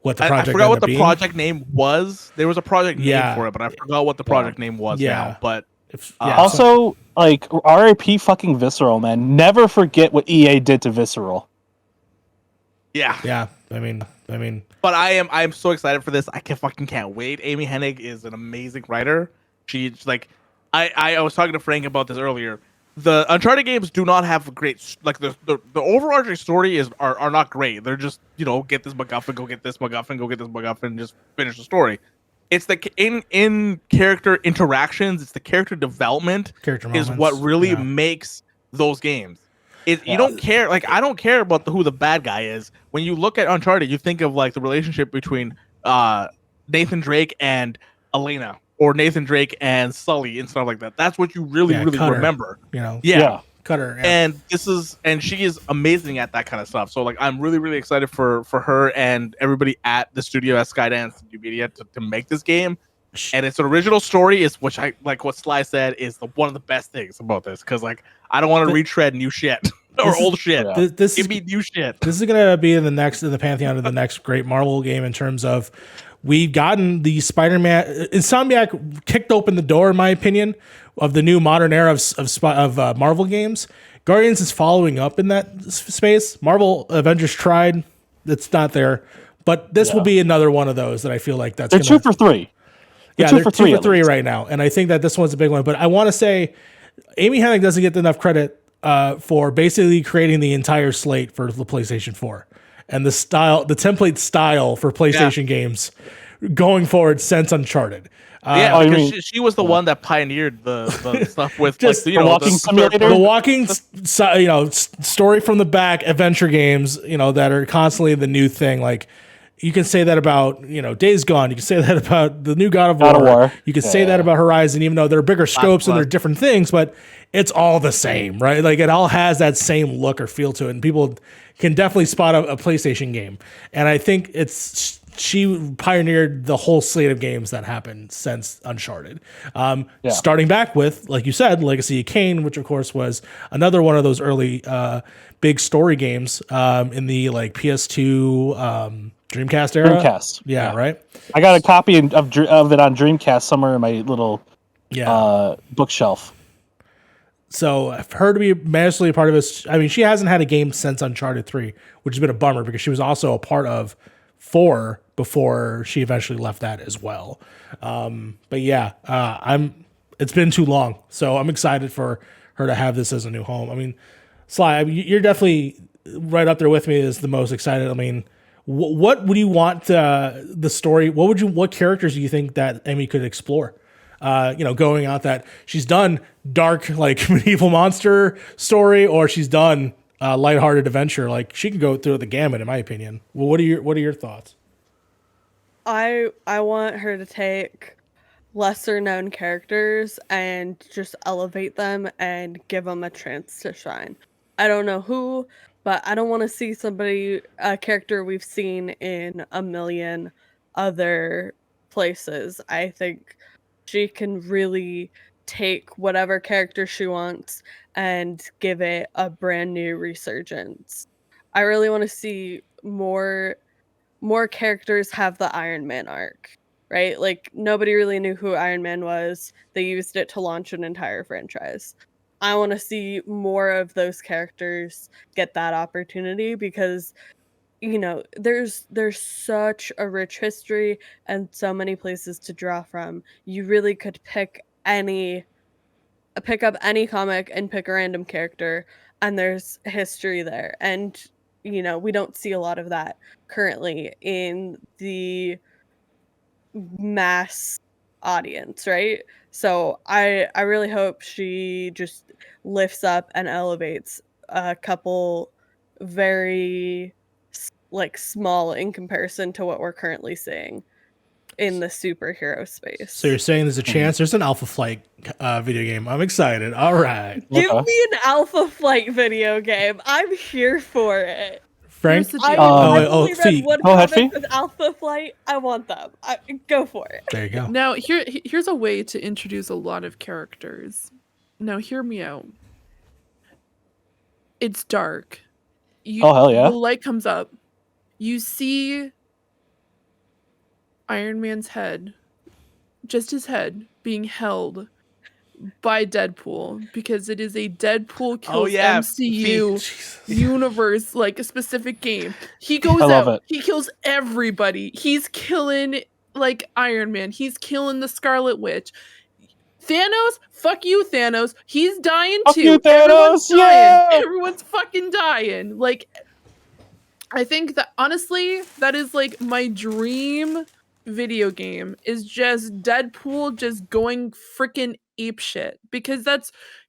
what the project. I forgot what the project name was. There was a project name for it, but I forgot what the project name was now. But Also, like RIP fucking Visceral, man. Never forget what EA did to Visceral. Yeah. I mean. But I am so excited for this. I can't wait. Amy Hennig is an amazing writer. She's like, I was talking to Frank about this earlier. The Uncharted games do not have a great, like the overarching story are not great. They're just, get this MacGuffin, go get this MacGuffin, go get this MacGuffin, just finish the story. It's the in character interactions, it's the character development is what really makes those games. You don't care, like I don't care about who the bad guy is. When you look at Uncharted, you think of like the relationship between Nathan Drake and Elena, or Nathan Drake and Sully and stuff like that. That's what you really Cutter, remember. Cutter. Yeah. And she is amazing at that kind of stuff. So like I'm really excited for her and everybody at the studio at Skydance New Media to make this game. And its original story is, which I like what Sly said, is one of the best things about this, because like I don't want to retread new shit or old shit. Give me new shit. This is gonna be in the pantheon of the next great Marvel game in terms of we've gotten the Spider-Man. Insomniac kicked open the door, in my opinion, of the new modern era of Marvel games. Guardians is following up in that space. Marvel Avengers tried, it's not there, but this will be another one of those that I feel like that's. They're 2 for 3. Yeah, they're 2 for 3 right now, and I think that this one's a big one. But I want to say, Amy Hennig doesn't get enough credit for basically creating the entire slate for the PlayStation 4 and the template style for PlayStation games going forward since Uncharted. Because she was the one that pioneered the stuff with just like, the walking simulator, the walking story from the back adventure games, that are constantly the new thing, like. You can say that about, Days Gone. You can say that about the new God of War. You can say that about Horizon, even though they're bigger scopes and they're different things, but it's all the same, right? Like it all has that same look or feel to it, and people can definitely spot a PlayStation game. And I think she pioneered the whole slate of games that happened since Uncharted. Starting back with, like you said, Legacy of Kain, which of course was another one of those early big story games in the like PS2. Dreamcast era? Dreamcast. Yeah, right? I got a copy of it on Dreamcast somewhere in my little bookshelf. So for her to be massively a part of this, I mean, she hasn't had a game since Uncharted 3, which has been a bummer because she was also a part of 4 before she eventually left that as well. But yeah, it's been too long. So I'm excited for her to have this as a new home. I mean, Sly, you're definitely right up there with me as the most excited. I mean, what would you want the story? What characters do you think that Amy could explore? Going out that she's done dark like medieval monster story, or she's done lighthearted adventure. Like she can go through the gamut, in my opinion. Well, what are your thoughts? I want her to take lesser known characters and just elevate them and give them a chance to shine. I don't know who. But I don't want to see a character we've seen in a million other places. I think she can really take whatever character she wants and give it a brand new resurgence. I really want to see more characters have the Iron Man arc, right? Like nobody really knew who Iron Man was. They used it to launch an entire franchise. I want to see more of those characters get that opportunity because, there's such a rich history and so many places to draw from. You really could pick up any comic and pick a random character, and there's history there. And, we don't see a lot of that currently in the mass audience, right? So I really hope she just lifts up and elevates a couple very like small in comparison to what we're currently seeing in the superhero space. So you're saying there's a chance there's an Alpha Flight video game. I'm excited. All right. Give me an Alpha Flight video game. I'm here for it. Frank? I read one comic with Alpha Flight. I want them. Go for it. There you go. Now, here's a way to introduce a lot of characters. Now, hear me out. It's dark. Hell yeah. The light comes up. You see Iron Man's head, just his head, being held by Deadpool because it is a Deadpool kills Oh, yeah. MCU Jesus. universe, like a specific game. He goes I love out, it. he kills everybody. He's killing like Iron Man. He's killing the Scarlet Witch. Thanos, fuck you, Thanos. He's dying Fuck too. you, Everyone's Thanos, dying. yeah! Everyone's fucking dying. Like, I think that honestly, that is like my dream video game is just Deadpool just going freaking apeshit because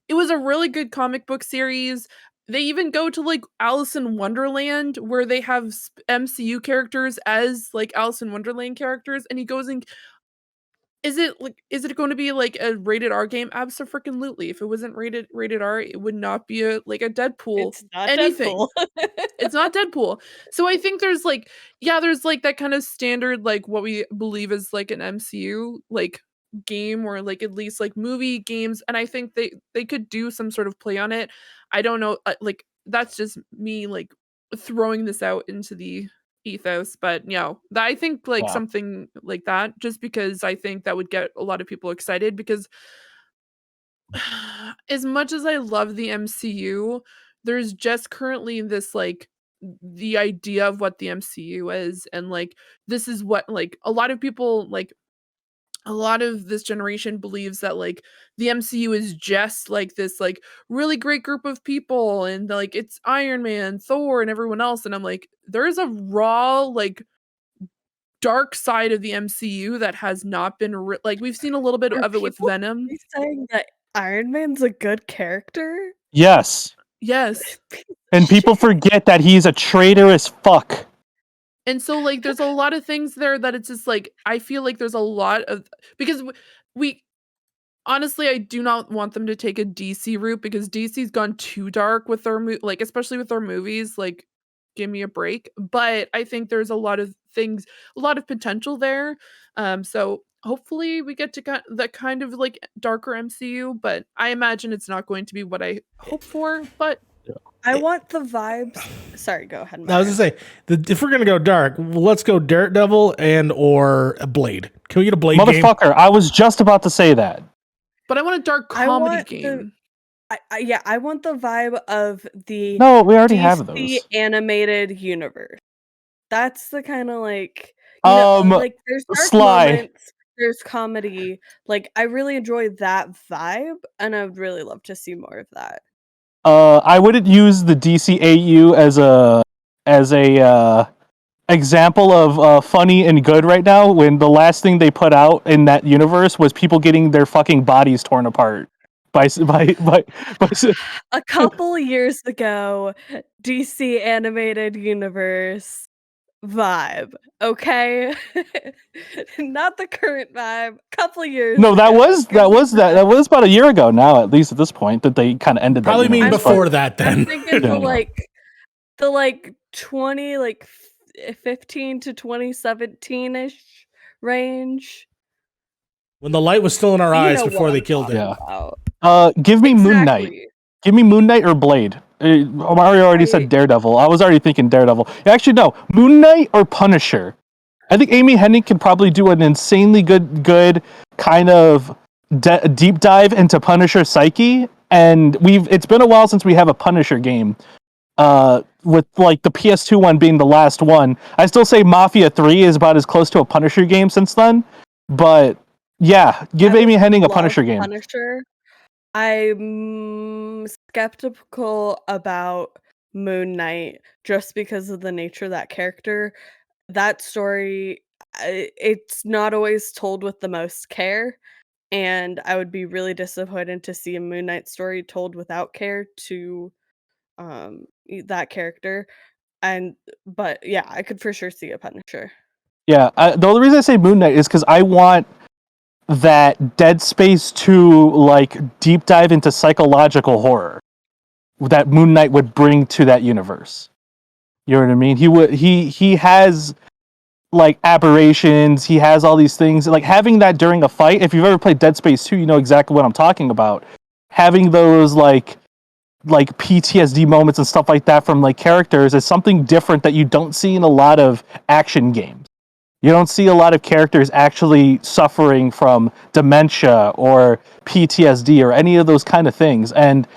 it was a really good comic book series. They even go to like Alice in Wonderland where they have MCU characters as like Alice in Wonderland characters, and he goes and is it going to be like a rated R game? Abso-freaking-lutely. If it wasn't rated R, it would not be a Deadpool It's not anything. Deadpool. It's not Deadpool. So I think there's like there's like that kind of standard like what we believe is like an MCU like game or like at least like movie games, and I think they could do some sort of play on it. I don't know, like that's just me like throwing this out into the ethos, but I think like Yeah. something like that just because I think that would get a lot of people excited because as much as I love the MCU, there's just currently this like the idea of what the MCU is, and like this is what like a lot of people like a lot of this generation believes that like the MCU is just like this like really great group of people and like it's Iron Man, Thor and everyone else, and I'm like there's a raw like dark side of the MCU that has not been like we've seen a little bit Are of it with people Venom. really saying that Iron Man's a good character? Yes. Yes. And people forget that he's a traitor as fuck. And so like there's a lot of things there that it's just like I feel like there's a lot of because we honestly I do not want them to take a DC route because DC's gone too dark with their like especially with their movies, like give me a break. But I think there's a lot of things, a lot of potential there. So hopefully we get to that kind of like darker MCU, but I imagine it's not going to be what I hope for, but I want the vibes. Sorry, go ahead. I was gonna say if we're gonna go dark, let's go Daredevil and or a Blade. Can we get a Blade game? Motherfucker, I was just about to say that. But I want a dark comedy game. I want the vibe of the No, we already DC have those. animated universe. That's the kind of like like there's dark Sly. moments, there's comedy. Like I really enjoy that vibe, and I would really love to see more of that. I wouldn't use the DCAU as a example of funny and good right now when the last thing they put out in that universe was people getting their fucking bodies torn apart by A couple years ago, DC animated universe vibe, okay? Not the current vibe. Couple years No, that ago. was about a year ago now, at least at this point, that they kind of ended Probably that mean universe. before that I'm then. thinking Yeah. the 20 15 to 2017-ish range. When the light was still in our You eyes know before what they I'm killed it. talking Yeah. about. Give me Moon Knight. Exactly. Give me Moon Knight or Blade. Mario already said Daredevil. I was already thinking Daredevil. Actually, no. Moon Knight or Punisher. I think Amy Hennig can probably do an insanely good kind of deep dive into Punisher psyche. And it's been a while since we have a Punisher game. With like the PS2 one being the last one. I still say Mafia 3 is about as close to a Punisher game since then. But yeah, give Amy Hennig a Punisher game. Punisher. I'm skeptical about Moon Knight just because of the nature of that character. That story, it's not always told with the most care, and I would be really disappointed to see a Moon Knight story told without care to that character. But yeah, I could for sure see a Punisher. Yeah, the only reason I say Moon Knight is because I want that Dead Space 2 like deep dive into psychological horror that Moon Knight would bring to that universe. You know what I mean? He has like aberrations, he has all these things. Like having that during a fight, if you've ever played Dead Space 2, you know exactly what I'm talking about. Having those like PTSD moments and stuff like that from like characters is something different that you don't see in a lot of action games. You don't see a lot of characters actually suffering from dementia or PTSD or any of those kind of things. And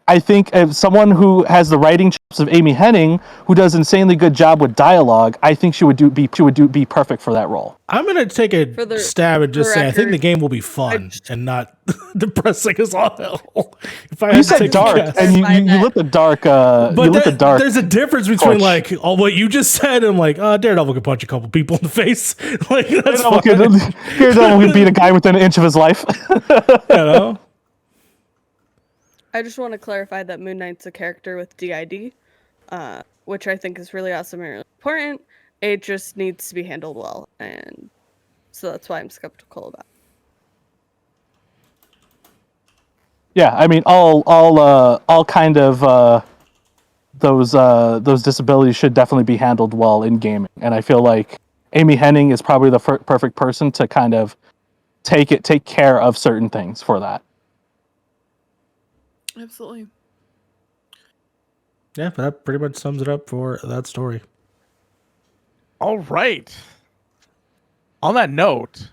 I think if someone who has the writing chops of Amy Hennig, who does insanely good job with dialogue, I think she would be perfect for that role. I'm gonna take a stab and just say I think the game will be fun and not depressing as all hell. You said dark, and you lit the dark. But there's a difference between like what you just said and like Daredevil could punch a couple people in the face. Like that's Daredevil could beat a guy within an inch of his life. You know. I just want to clarify that Moon Knight's a character with DID, which I think is really awesome and really important. It just needs to be handled well, and so that's why I'm skeptical about it. Yeah, I mean, all kind of those disabilities should definitely be handled well in gaming, and I feel like Amy Hennig is probably the perfect person to kind of take care of certain things for that. Absolutely. Yeah, that pretty much sums it up for that story. All right. On that note,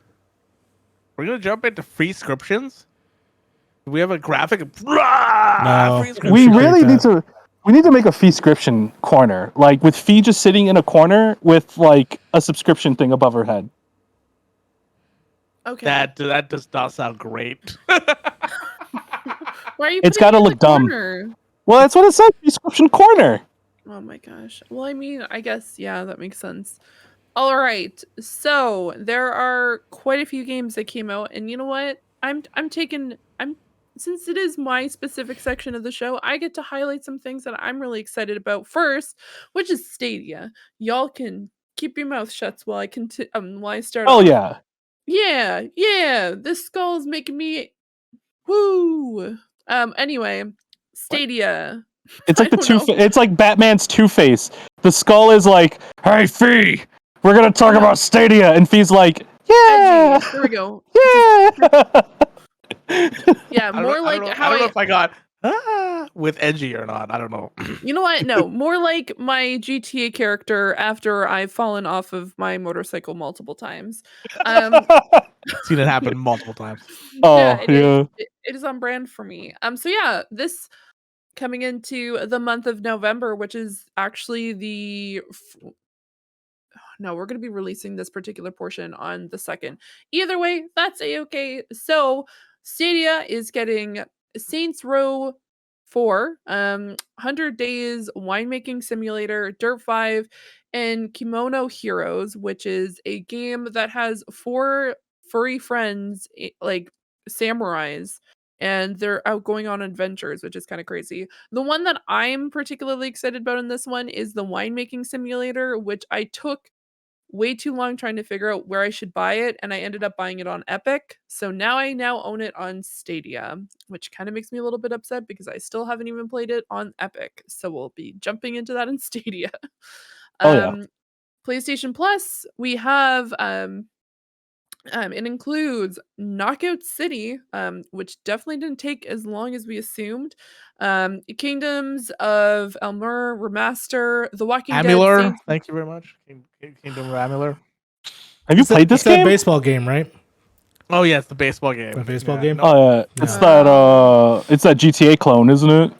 we're gonna jump into free subscriptions. We have a graphic. No, we really need to. We need to make a fee subscription corner, like with Fee just sitting in a corner with like a subscription thing above her head. Okay. That does not sound great. Why are you? It's got to look dumb. Well, that's what it says. Subscription corner. Oh my gosh. Well, I mean, I guess yeah, that makes sense. All right. So there are quite a few games that came out, and you know what? I'm since it is my specific section of the show, I get to highlight some things that I'm really excited about first, which is Stadia. Y'all can keep your mouth shut while I start. Oh off. yeah. Yeah. This skull is making me woo. Anyway, Stadia. It's like it's like Batman's Two-Face. The skull is like, "Hey Fee, we're gonna talk about Stadia," and Fee's like, "Yeah." Edgy. There we go. Yeah. Yeah, more like how I don't know if I got with edgy or not. I don't know. You know what? No, more like my GTA character after I've fallen off of my motorcycle multiple times. Seen it happen multiple times. Oh yeah. It is on brand for me. So yeah, this coming into the month of November, which is actually no, we're going to be releasing this particular portion on the 2nd. Either way, that's a-okay. So Stadia is getting Saints Row 4, 100 Days Winemaking Simulator, Dirt 5, and Kimono Heroes, which is a game that has 4 furry friends, like samurais, and they're out going on adventures, which is kind of crazy. The one that I'm particularly excited about in this one is the winemaking simulator, which I took way too long trying to figure out where I should buy it, and I ended up buying it on Epic. So now I own it on Stadia, which kind of makes me a little bit upset because I still haven't even played it on Epic. So we'll be jumping into that in Stadia. PlayStation Plus, we have it includes Knockout City, which definitely didn't take as long as we assumed. Kingdoms of Amalur Remaster, The Walking Dead. Thank you very much. Kingdom of Amalur. Have you played this game? It's a baseball game, right? Oh yeah, it's the baseball game. The baseball game. No. Oh yeah, it's that GTA clone, isn't it?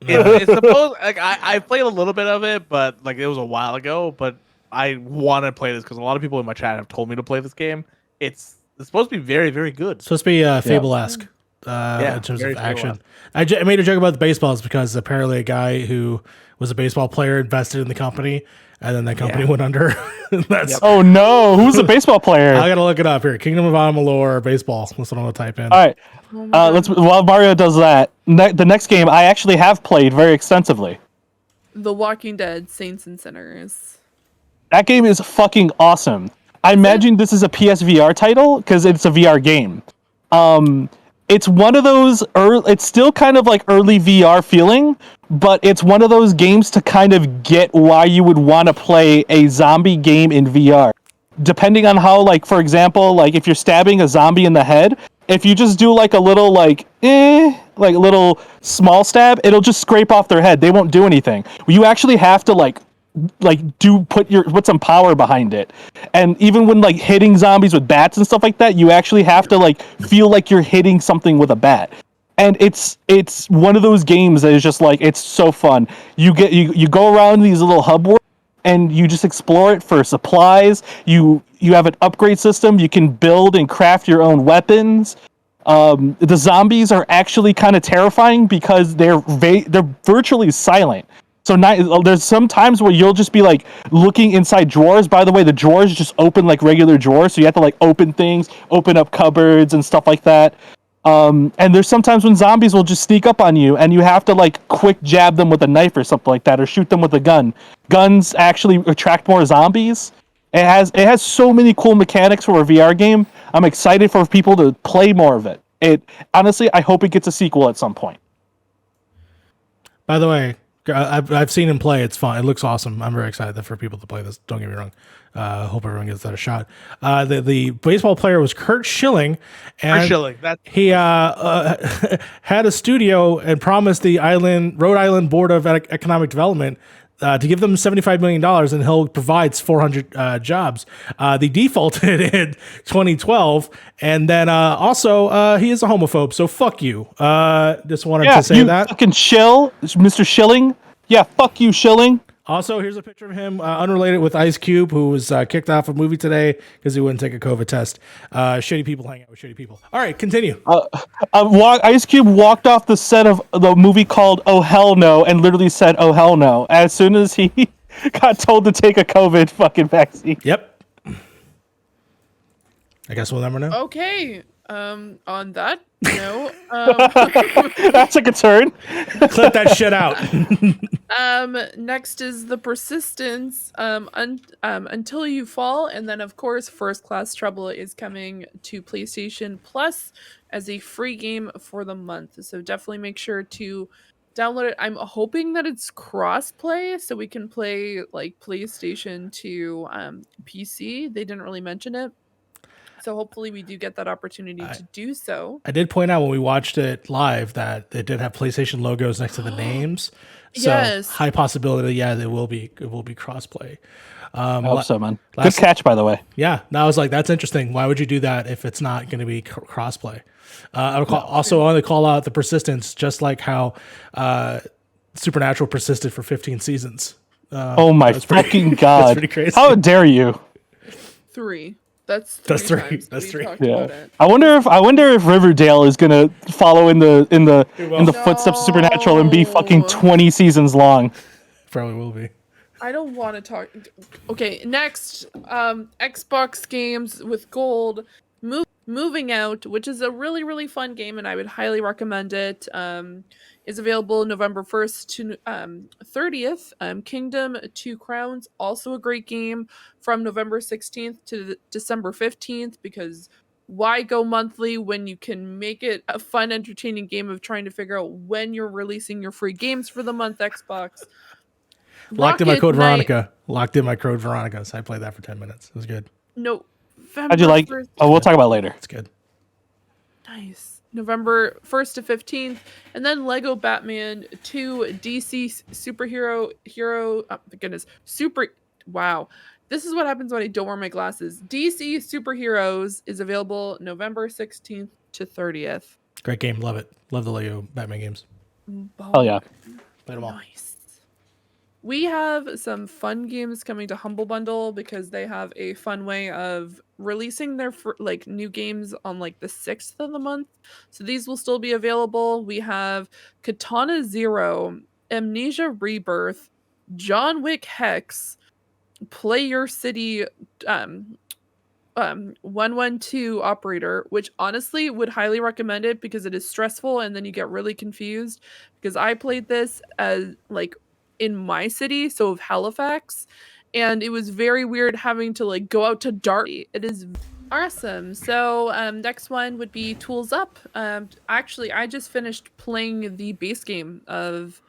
It's supposed like I played a little bit of it, but like it was a while ago. But I want to play this because a lot of people in my chat have told me to play this game. It's supposed to be very, very good. It's supposed to be Fable-esque in terms of action. I made a joke about the baseballs because apparently a guy who was a baseball player invested in the company, and then that company went under. Oh no, who's the baseball player? I gotta look it up here. Kingdom of Amalur baseball. That's what I'm gonna type in. All right, while Mario does that, the next game I actually have played very extensively. The Walking Dead: Saints and Sinners. That game is fucking awesome. I imagine this is a PSVR title because it's a VR game. It's one of those it's still kind of like early VR feeling, but it's one of those games to kind of get why you would want to play a zombie game in VR. Depending on how, like, for example, like if you're stabbing a zombie in the head, if you just do like a little like little small stab, it'll just scrape off their head. They won't do anything. You actually have to like put some power behind it. And even when like hitting zombies with bats and stuff like that, you actually have to like feel like you're hitting something with a bat. And it's one of those games that is just like, it's so fun. You go around these little hub worlds and you just explore it for supplies. You have an upgrade system. You can build and craft your own weapons. The zombies are actually kind of terrifying because they're virtually silent. So there's some times where you'll just be like looking inside drawers. By the way, the drawers just open like regular drawers, so you have to like open things, open up cupboards and stuff like that. And there's sometimes when zombies will just sneak up on you, and you have to like quick jab them with a knife or something like that, or shoot them with a gun. Guns actually attract more zombies. It has so many cool mechanics for a VR game. I'm excited for people to play more of it. Honestly, I hope it gets a sequel at some point. By the way, I've seen him play. It's fun. It looks awesome. I'm very excited for people to play this. Don't get me wrong. Hope everyone gives that a shot. The baseball player was Kurt Schilling, and he had a studio and promised the Rhode Island Board of Economic Development to give them $75 million, and he'll provide 400 jobs. They defaulted in 2012, and then also he is a homophobe, so fuck you. Just wanted to say that. Fucking shill, Mr. Schilling. Yeah, fuck you, Schilling. Also, here's a picture of him, unrelated, with Ice Cube, who was kicked off a movie today because he wouldn't take a COVID test. Shitty people hang out with shitty people. All right, continue. Ice Cube walked off the set of the movie called Oh Hell No and literally said, "Oh hell no," as soon as he got told to take a COVID fucking vaccine. Yep. I guess we'll never know. Okay. On that note, that's a good turn. Clip that shit out. Next is The Persistence, Until You Fall, and then of course First Class Trouble is coming to PlayStation Plus as a free game for the month. So definitely make sure to download it. I'm hoping that it's cross-play, so we can play like PlayStation to PC. They didn't really mention it. So hopefully we do get that opportunity to do so. I did point out when we watched it live that it did have PlayStation logos next to the names. So yes. High possibility, yeah, it will be crossplay. I hope so, man. Good catch, by the way. Yeah, I was like, that's interesting. Why would you do that if it's not going to be crossplay? I want to call out The Persistence, just like how Supernatural persisted for 15 seasons. Oh my fucking god! That's pretty crazy. How dare you? 3. That's three. That's 3. Yeah. I wonder if Riverdale is gonna follow in the footsteps of Supernatural and be fucking 20 seasons long. Probably will be. I don't want to talk. Okay, next, Xbox games with gold. Moving Out, which is a really, really fun game, and I would highly recommend it. Is available November 1st to 30th. Kingdom 2 Crowns, also a great game, from November 16th to December 15th, because why go monthly when you can make it a fun, entertaining game of trying to figure out when you're releasing your free games for the month, Xbox. Locked in my code Veronica. So I played that for 10 minutes. It was good. No. How'd you like? Oh, we'll talk about it later. It's good. Nice. November 1st to 15th, and then Lego Batman 2 DC superhero wow. This is what happens when I don't wear my glasses. DC Superheroes is available November 16th to 30th. Great game. Love it. Love the Lego Batman games. Hell yeah. Played them all. Nice. We have some fun games coming to Humble Bundle because they have a fun way of releasing their new games on like the 6th of the month. So these will still be available. We have Katana Zero, Amnesia Rebirth, John Wick Hex, Play Your City 112 Operator, which honestly would highly recommend it because it is stressful and then you get really confused, because I played this as like in my city, so of Halifax, and it was very weird having to like go out to Darby. It is awesome. So next one would be Tools Up. Actually, I just finished playing the base game of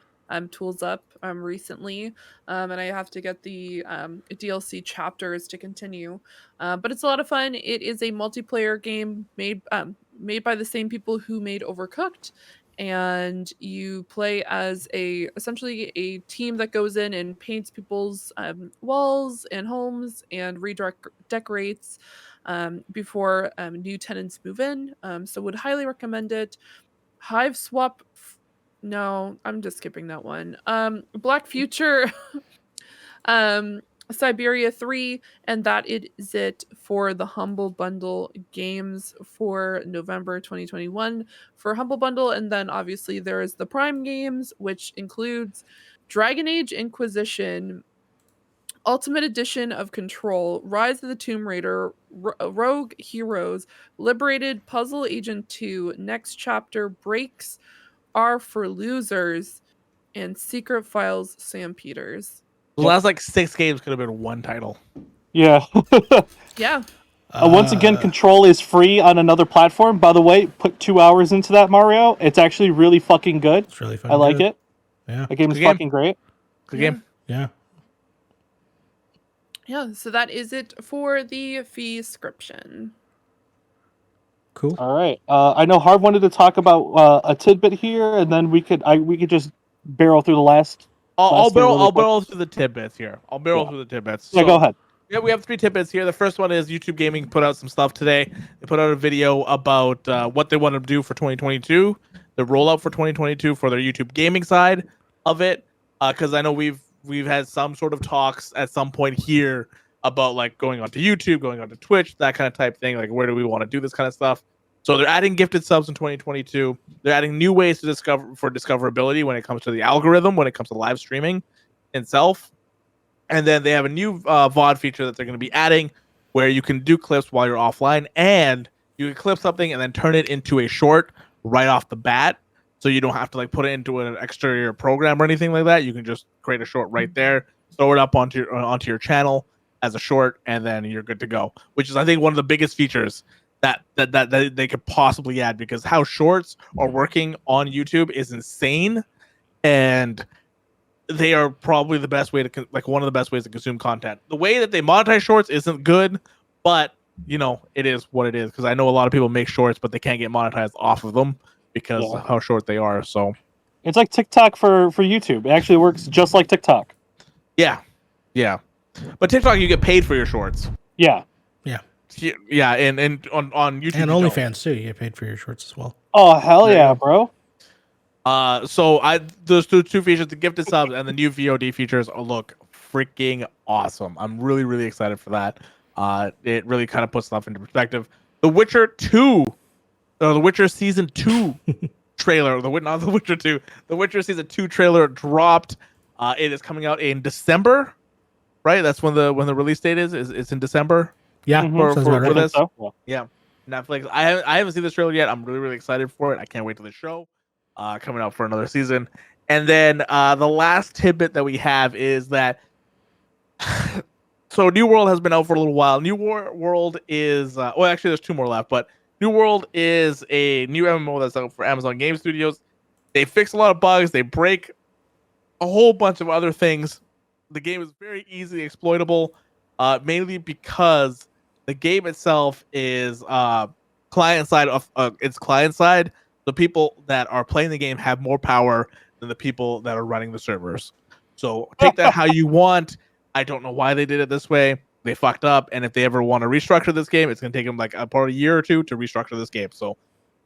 Tools Up recently, and I have to get the DLC chapters to continue, but it's a lot of fun. It is a multiplayer game made by the same people who made Overcooked, and you play as essentially a team that goes in and paints people's walls and homes and decorates before new tenants move in. So would highly recommend it. Hive Swap. No, I'm just skipping that one. Black Future. Siberia 3, and that is it for the Humble Bundle games for November 2021 for Humble Bundle. And then obviously there is the Prime games, which includes Dragon Age Inquisition, Ultimate Edition of Control, Rise of the Tomb Raider, Rogue Heroes, Liberated, Puzzle Agent 2, Next Chapter, Breaks Are for Losers, and Secret Files Sam Peters. The last like 6 games could have been one title. Yeah. Yeah. Once again, Control is free on another platform. By the way, put 2 hours into that, Mario. It's actually really fucking good. It's really fucking I like good. it. Yeah. The game is fucking great. Good game. Yeah. Yeah, so that is it for the fee description. Cool. All right. I know Harv wanted to talk about a tidbit here, and then we could just barrel through the last. I'll barrel through the tidbits here. Through the tidbits. Yeah, So, go ahead. Yeah, we have 3 tidbits here. The first one is YouTube Gaming put out some stuff today. They put out a video about what they want to do for 2022, the rollout for 2022 for their YouTube Gaming side of it. Because I know we've had some sort of talks at some point here about like going onto YouTube, going onto Twitch, that kind of type thing. Like, where do we want to do this kind of stuff? So they're adding gifted subs in 2022. They're adding new ways to discoverability when it comes to the algorithm, when it comes to live streaming itself. And then they have a new VOD feature that they're going to be adding where you can do clips while you're offline, and you can clip something and then turn it into a short right off the bat. So you don't have to like put it into an exterior program or anything like that. You can just create a short right there, throw it up onto your channel as a short, and then you're good to go. Which is, I think, one of the biggest features that they could possibly add, because how shorts are working on YouTube is insane, and they are probably the best way to one of the best ways to consume content. The way that they monetize shorts isn't good, but you know, it is what it is, because I know a lot of people make shorts but they can't get monetized off of them because of how short they are. So it's like TikTok for YouTube. It actually works just like TikTok. Yeah. But TikTok, you get paid for your shorts. Yeah. Yeah, and on YouTube and OnlyFans too, you get paid for your shorts as well. Oh hell yeah, bro! So those two features, the gifted subs and the new VOD features, look freaking awesome. I'm really, really excited for that. It really kind of puts stuff into perspective. The Witcher 2, the Witcher Season 2 trailer, not the Witcher 2, the Witcher Season 2 trailer dropped. It is coming out in December, right? That's when the release date is. It's in December. Yeah, for this. So. Yeah, Netflix. I haven't seen this trailer yet. I'm really, really excited for it. I can't wait till the show coming out for another season. And then the last tidbit that we have is that so New World has been out for a little while. New World is well, actually, there's 2 more left, but New World is a new MMO that's out for Amazon Game Studios. They fix a lot of bugs. They break a whole bunch of other things. The game is very easily exploitable, mainly because the game itself is client side of it's client side. The people that are playing the game have more power than the people that are running the servers. So take that how you want. I don't know why they did it this way. They fucked up, and if they ever want to restructure this game, it's going to take them like about a year or 2 to restructure this game. So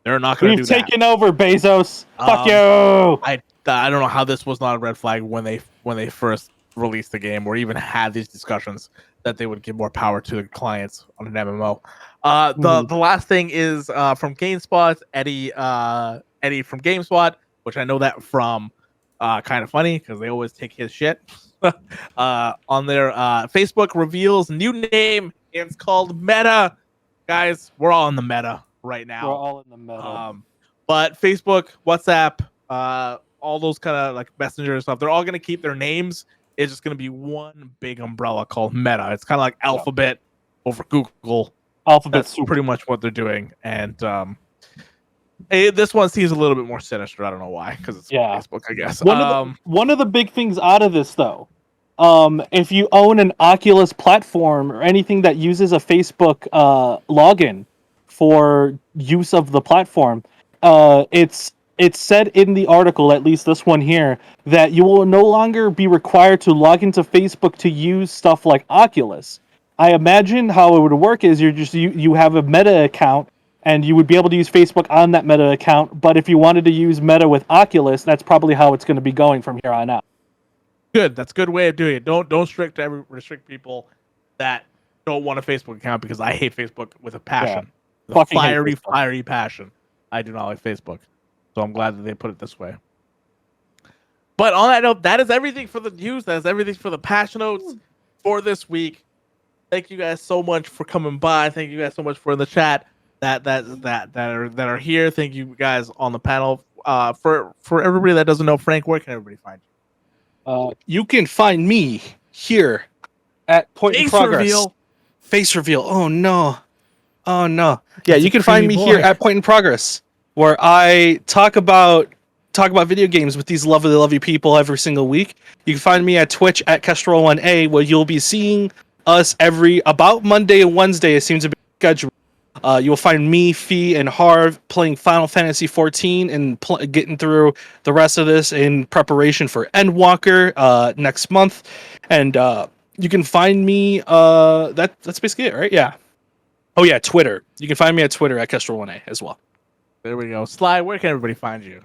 they're not going to do that. We've taken over, Bezos. Fuck you. I don't know how this was not a red flag when they first released the game, or even had these discussions that they would give more power to the clients on an MMO. The last thing is from GameSpot, Eddie from GameSpot, which I know that from Kind of Funny, because they always take his shit. On their Facebook reveals new name. It's called Meta. Guys, we're all in the meta right now. We're all in the meta. But Facebook, WhatsApp, all those kind of like messenger stuff, they're all going to keep their names. It's just going to be one big umbrella called Meta. It's kind of like Alphabet over Google. That's pretty much what they're doing. And this one seems a little bit more sinister. I don't know why, because it's Facebook, I guess. One of the big things out of this, though, if you own an Oculus platform or anything that uses a Facebook login for use of the platform, it's it said in the article, at least this one here, that you will no longer be required to log into Facebook to use stuff like Oculus. I imagine how it would work is you have a Meta account and you would be able to use Facebook on that Meta account, but if you wanted to use Meta with Oculus, that's probably how it's going to be going from here on out. Good. That's a good way of doing it. Don't restrict people that don't want a Facebook account, because I hate Facebook with a passion. Yeah. With a fiery passion. I do not like Facebook. So I'm glad that they put it this way. But on that note, that is everything for the news. That is everything for the Patchnotes for this week. Thank you guys so much for coming by. Thank you guys so much for the chat that are here. Thank you guys on the panel. For everybody that doesn't know Frank, where can everybody find you? You can find me here at Point in Progress. Face reveal. Oh no. Yeah, you can find me here at Point in Progress, where I talk about video games with these lovely people every single week. You can find me at Twitch at Kestrel1A, where you'll be seeing us about Monday and Wednesday. It seems to be scheduled. You'll find me, Fee, and Harv playing Final Fantasy XIV and getting through the rest of this in preparation for Endwalker next month. And you can find me. That's basically it, right? Yeah. Oh yeah, Twitter. You can find me at Twitter at Kestrel1A as well. There we go. Sly, where can everybody find you?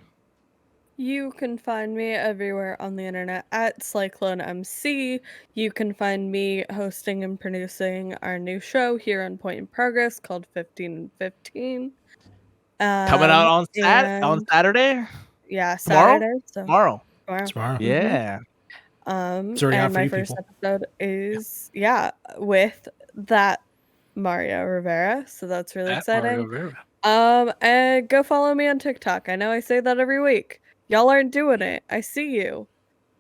You can find me everywhere on the internet at CycloneMC. You can find me hosting and producing our new show here on Point in Progress called 15 and 15. Coming out on Saturday? Yeah, Tomorrow? Saturday. Tomorrow. Yeah. It's already out And for my you first people. episode is with that Mario Rivera, so that's really exciting. And go follow me on TikTok. I know I say that every week. Y'all aren't doing it. I see you.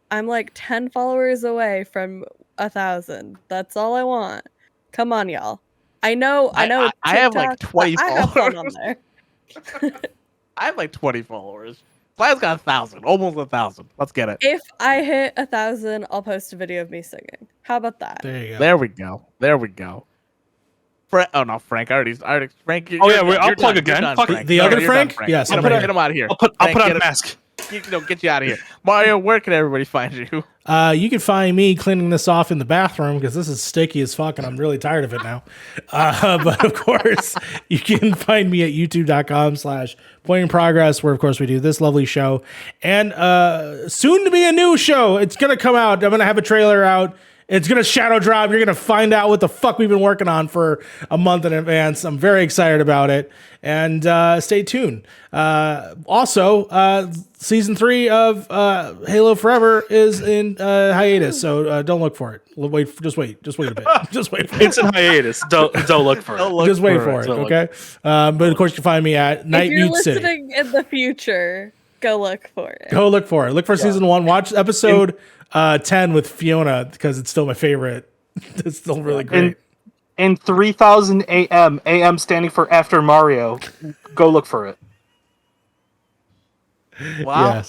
I'm like 10 followers away from 1,000. That's all I want. Come on, y'all. I know. I have like 20 I have fun on followers. there. I have like 20 followers. Sly's got 1,000, almost 1,000. Let's get it. If I hit 1,000, I'll post a video of me singing. How about that? There you go. There we go. Oh no, Frank! I already Frank. I'll plug again. The other Frank? Yes. Get him out of here. I'll put on a mask. Get you out of here. Mario, where can everybody find you? You can find me cleaning this off in the bathroom because this is sticky as fuck and I'm really tired of it now. But of course, you can find me at youtube.com/Point in Progress, where of course we do this lovely show. And soon to be a new show. It's going to come out. I'm going to have a trailer out. It's going to shadow drop. You're going to find out what the fuck we've been working on for a month in advance. I'm very excited about it. And stay tuned. Also, season 3 of Halo Forever is in hiatus, so don't look for it. Just wait a bit. Just wait for it. It's in hiatus. Don't look for it. Just wait for it, okay? But of course, you can find me at Night Mute City. If you're listening in the future, go look for it. Go look for it. Look for season 1. Watch episode 10 with Fiona because it's still my favorite. It's still really great. In 3000 AM, AM standing for after Mario. Go look for it. Wow.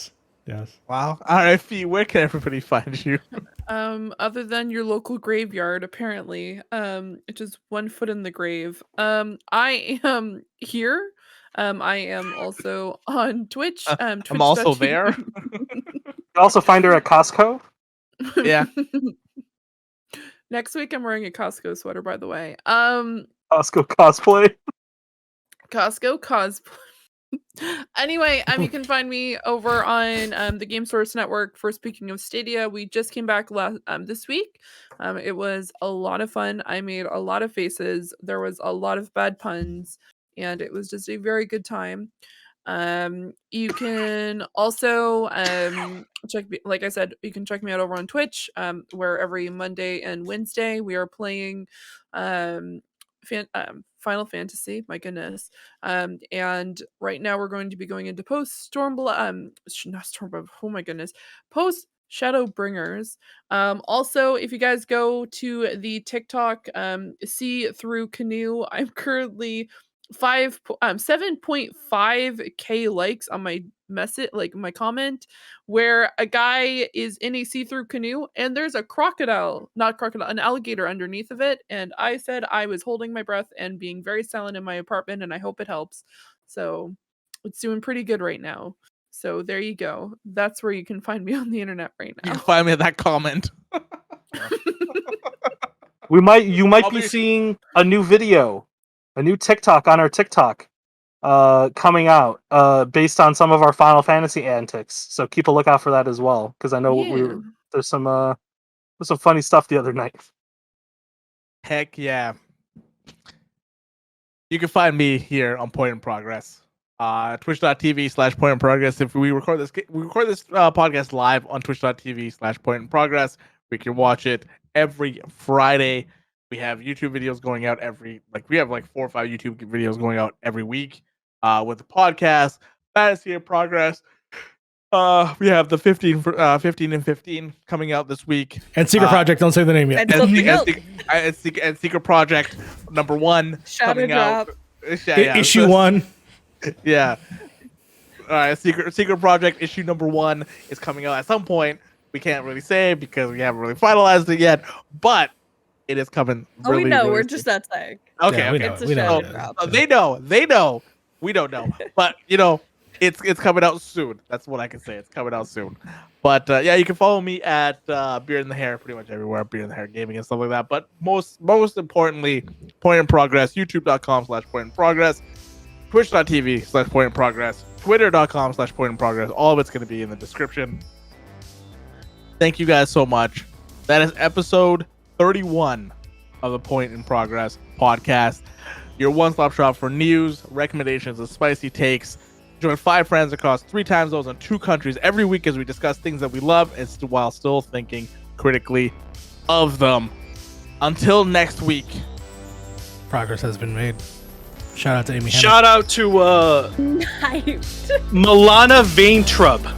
Yes. Wow. All right, Fee, where can everybody find you? Other than your local graveyard, apparently, it's just 1 foot in the grave. I am here. I am also on Twitch. I'm also there. You also find her at Costco. Yeah. Next week I'm wearing a Costco sweater, by the way. Costco cosplay. Costco cosplay. Anyway, you can find me over on the Game Source Network for Speaking of Stadia. We just came back this week. It was a lot of fun. I made a lot of faces. There was a lot of bad puns, and it was just a very good time. You can also like I said, you can check me out over on Twitch, where every Monday and Wednesday we are playing Final Fantasy. My goodness. And right now we're going to be going into post Stormblood, not Stormblood, oh my goodness, post Shadowbringers. Also, if you guys go to the TikTok see through Canoe, I'm currently 7.5k likes on my message, like my comment, where a guy is in a see-through canoe and there's a an alligator underneath of it, and I said I was holding my breath and being very silent in my apartment, and I hope it helps. So It's doing pretty good right now. So there you go. That's where you can find me on the internet right You now. can find me in that comment. You might be seeing a new video, a new TikTok on our TikTok coming out based on some of our Final Fantasy antics. So keep a lookout for that as well, because I know there's some funny stuff the other night. Heck yeah. You can find me here on Point in Progress. Twitch.tv/Point in Progress. If we record this podcast live on Twitch.tv/Point in Progress. We can watch it every Friday. We have YouTube videos going out we have 4 or 5 YouTube videos going out every week. With the podcast, Fantasy in Progress. We have the 15 and 15 coming out this week. And Secret Project, don't say the name yet. And Secret Project number 1 Shadow Drop. Issue 1. Yeah. All right. Secret Project issue number 1 is coming out at some point. We can't really say because we haven't really finalized it yet, but it is coming. We know. Really we're just not saying. Okay. Yeah, Okay. It's a shadow drop. They know. We don't know, but it's coming out soon. That's what I can say. It's coming out soon. But yeah, you can follow me at Beard in the Hair pretty much everywhere. Beard in the Hair Gaming and stuff like that. But most importantly, Point in Progress. YouTube.com/Point in Progress. Twitch.tv/Point in Progress. Twitter.com/Point in Progress. All of it's going to be in the description. Thank you guys so much. That is episode 31 of the Point in Progress podcast. Your one-stop shop for news, recommendations, and spicy takes. Join 5 friends across 3 time zones and 2 countries every week as we discuss things that we love and while still thinking critically of them. Until next week. Progress has been made. Shout out to Amy. Shout out to Nice. Milana Vaintrub.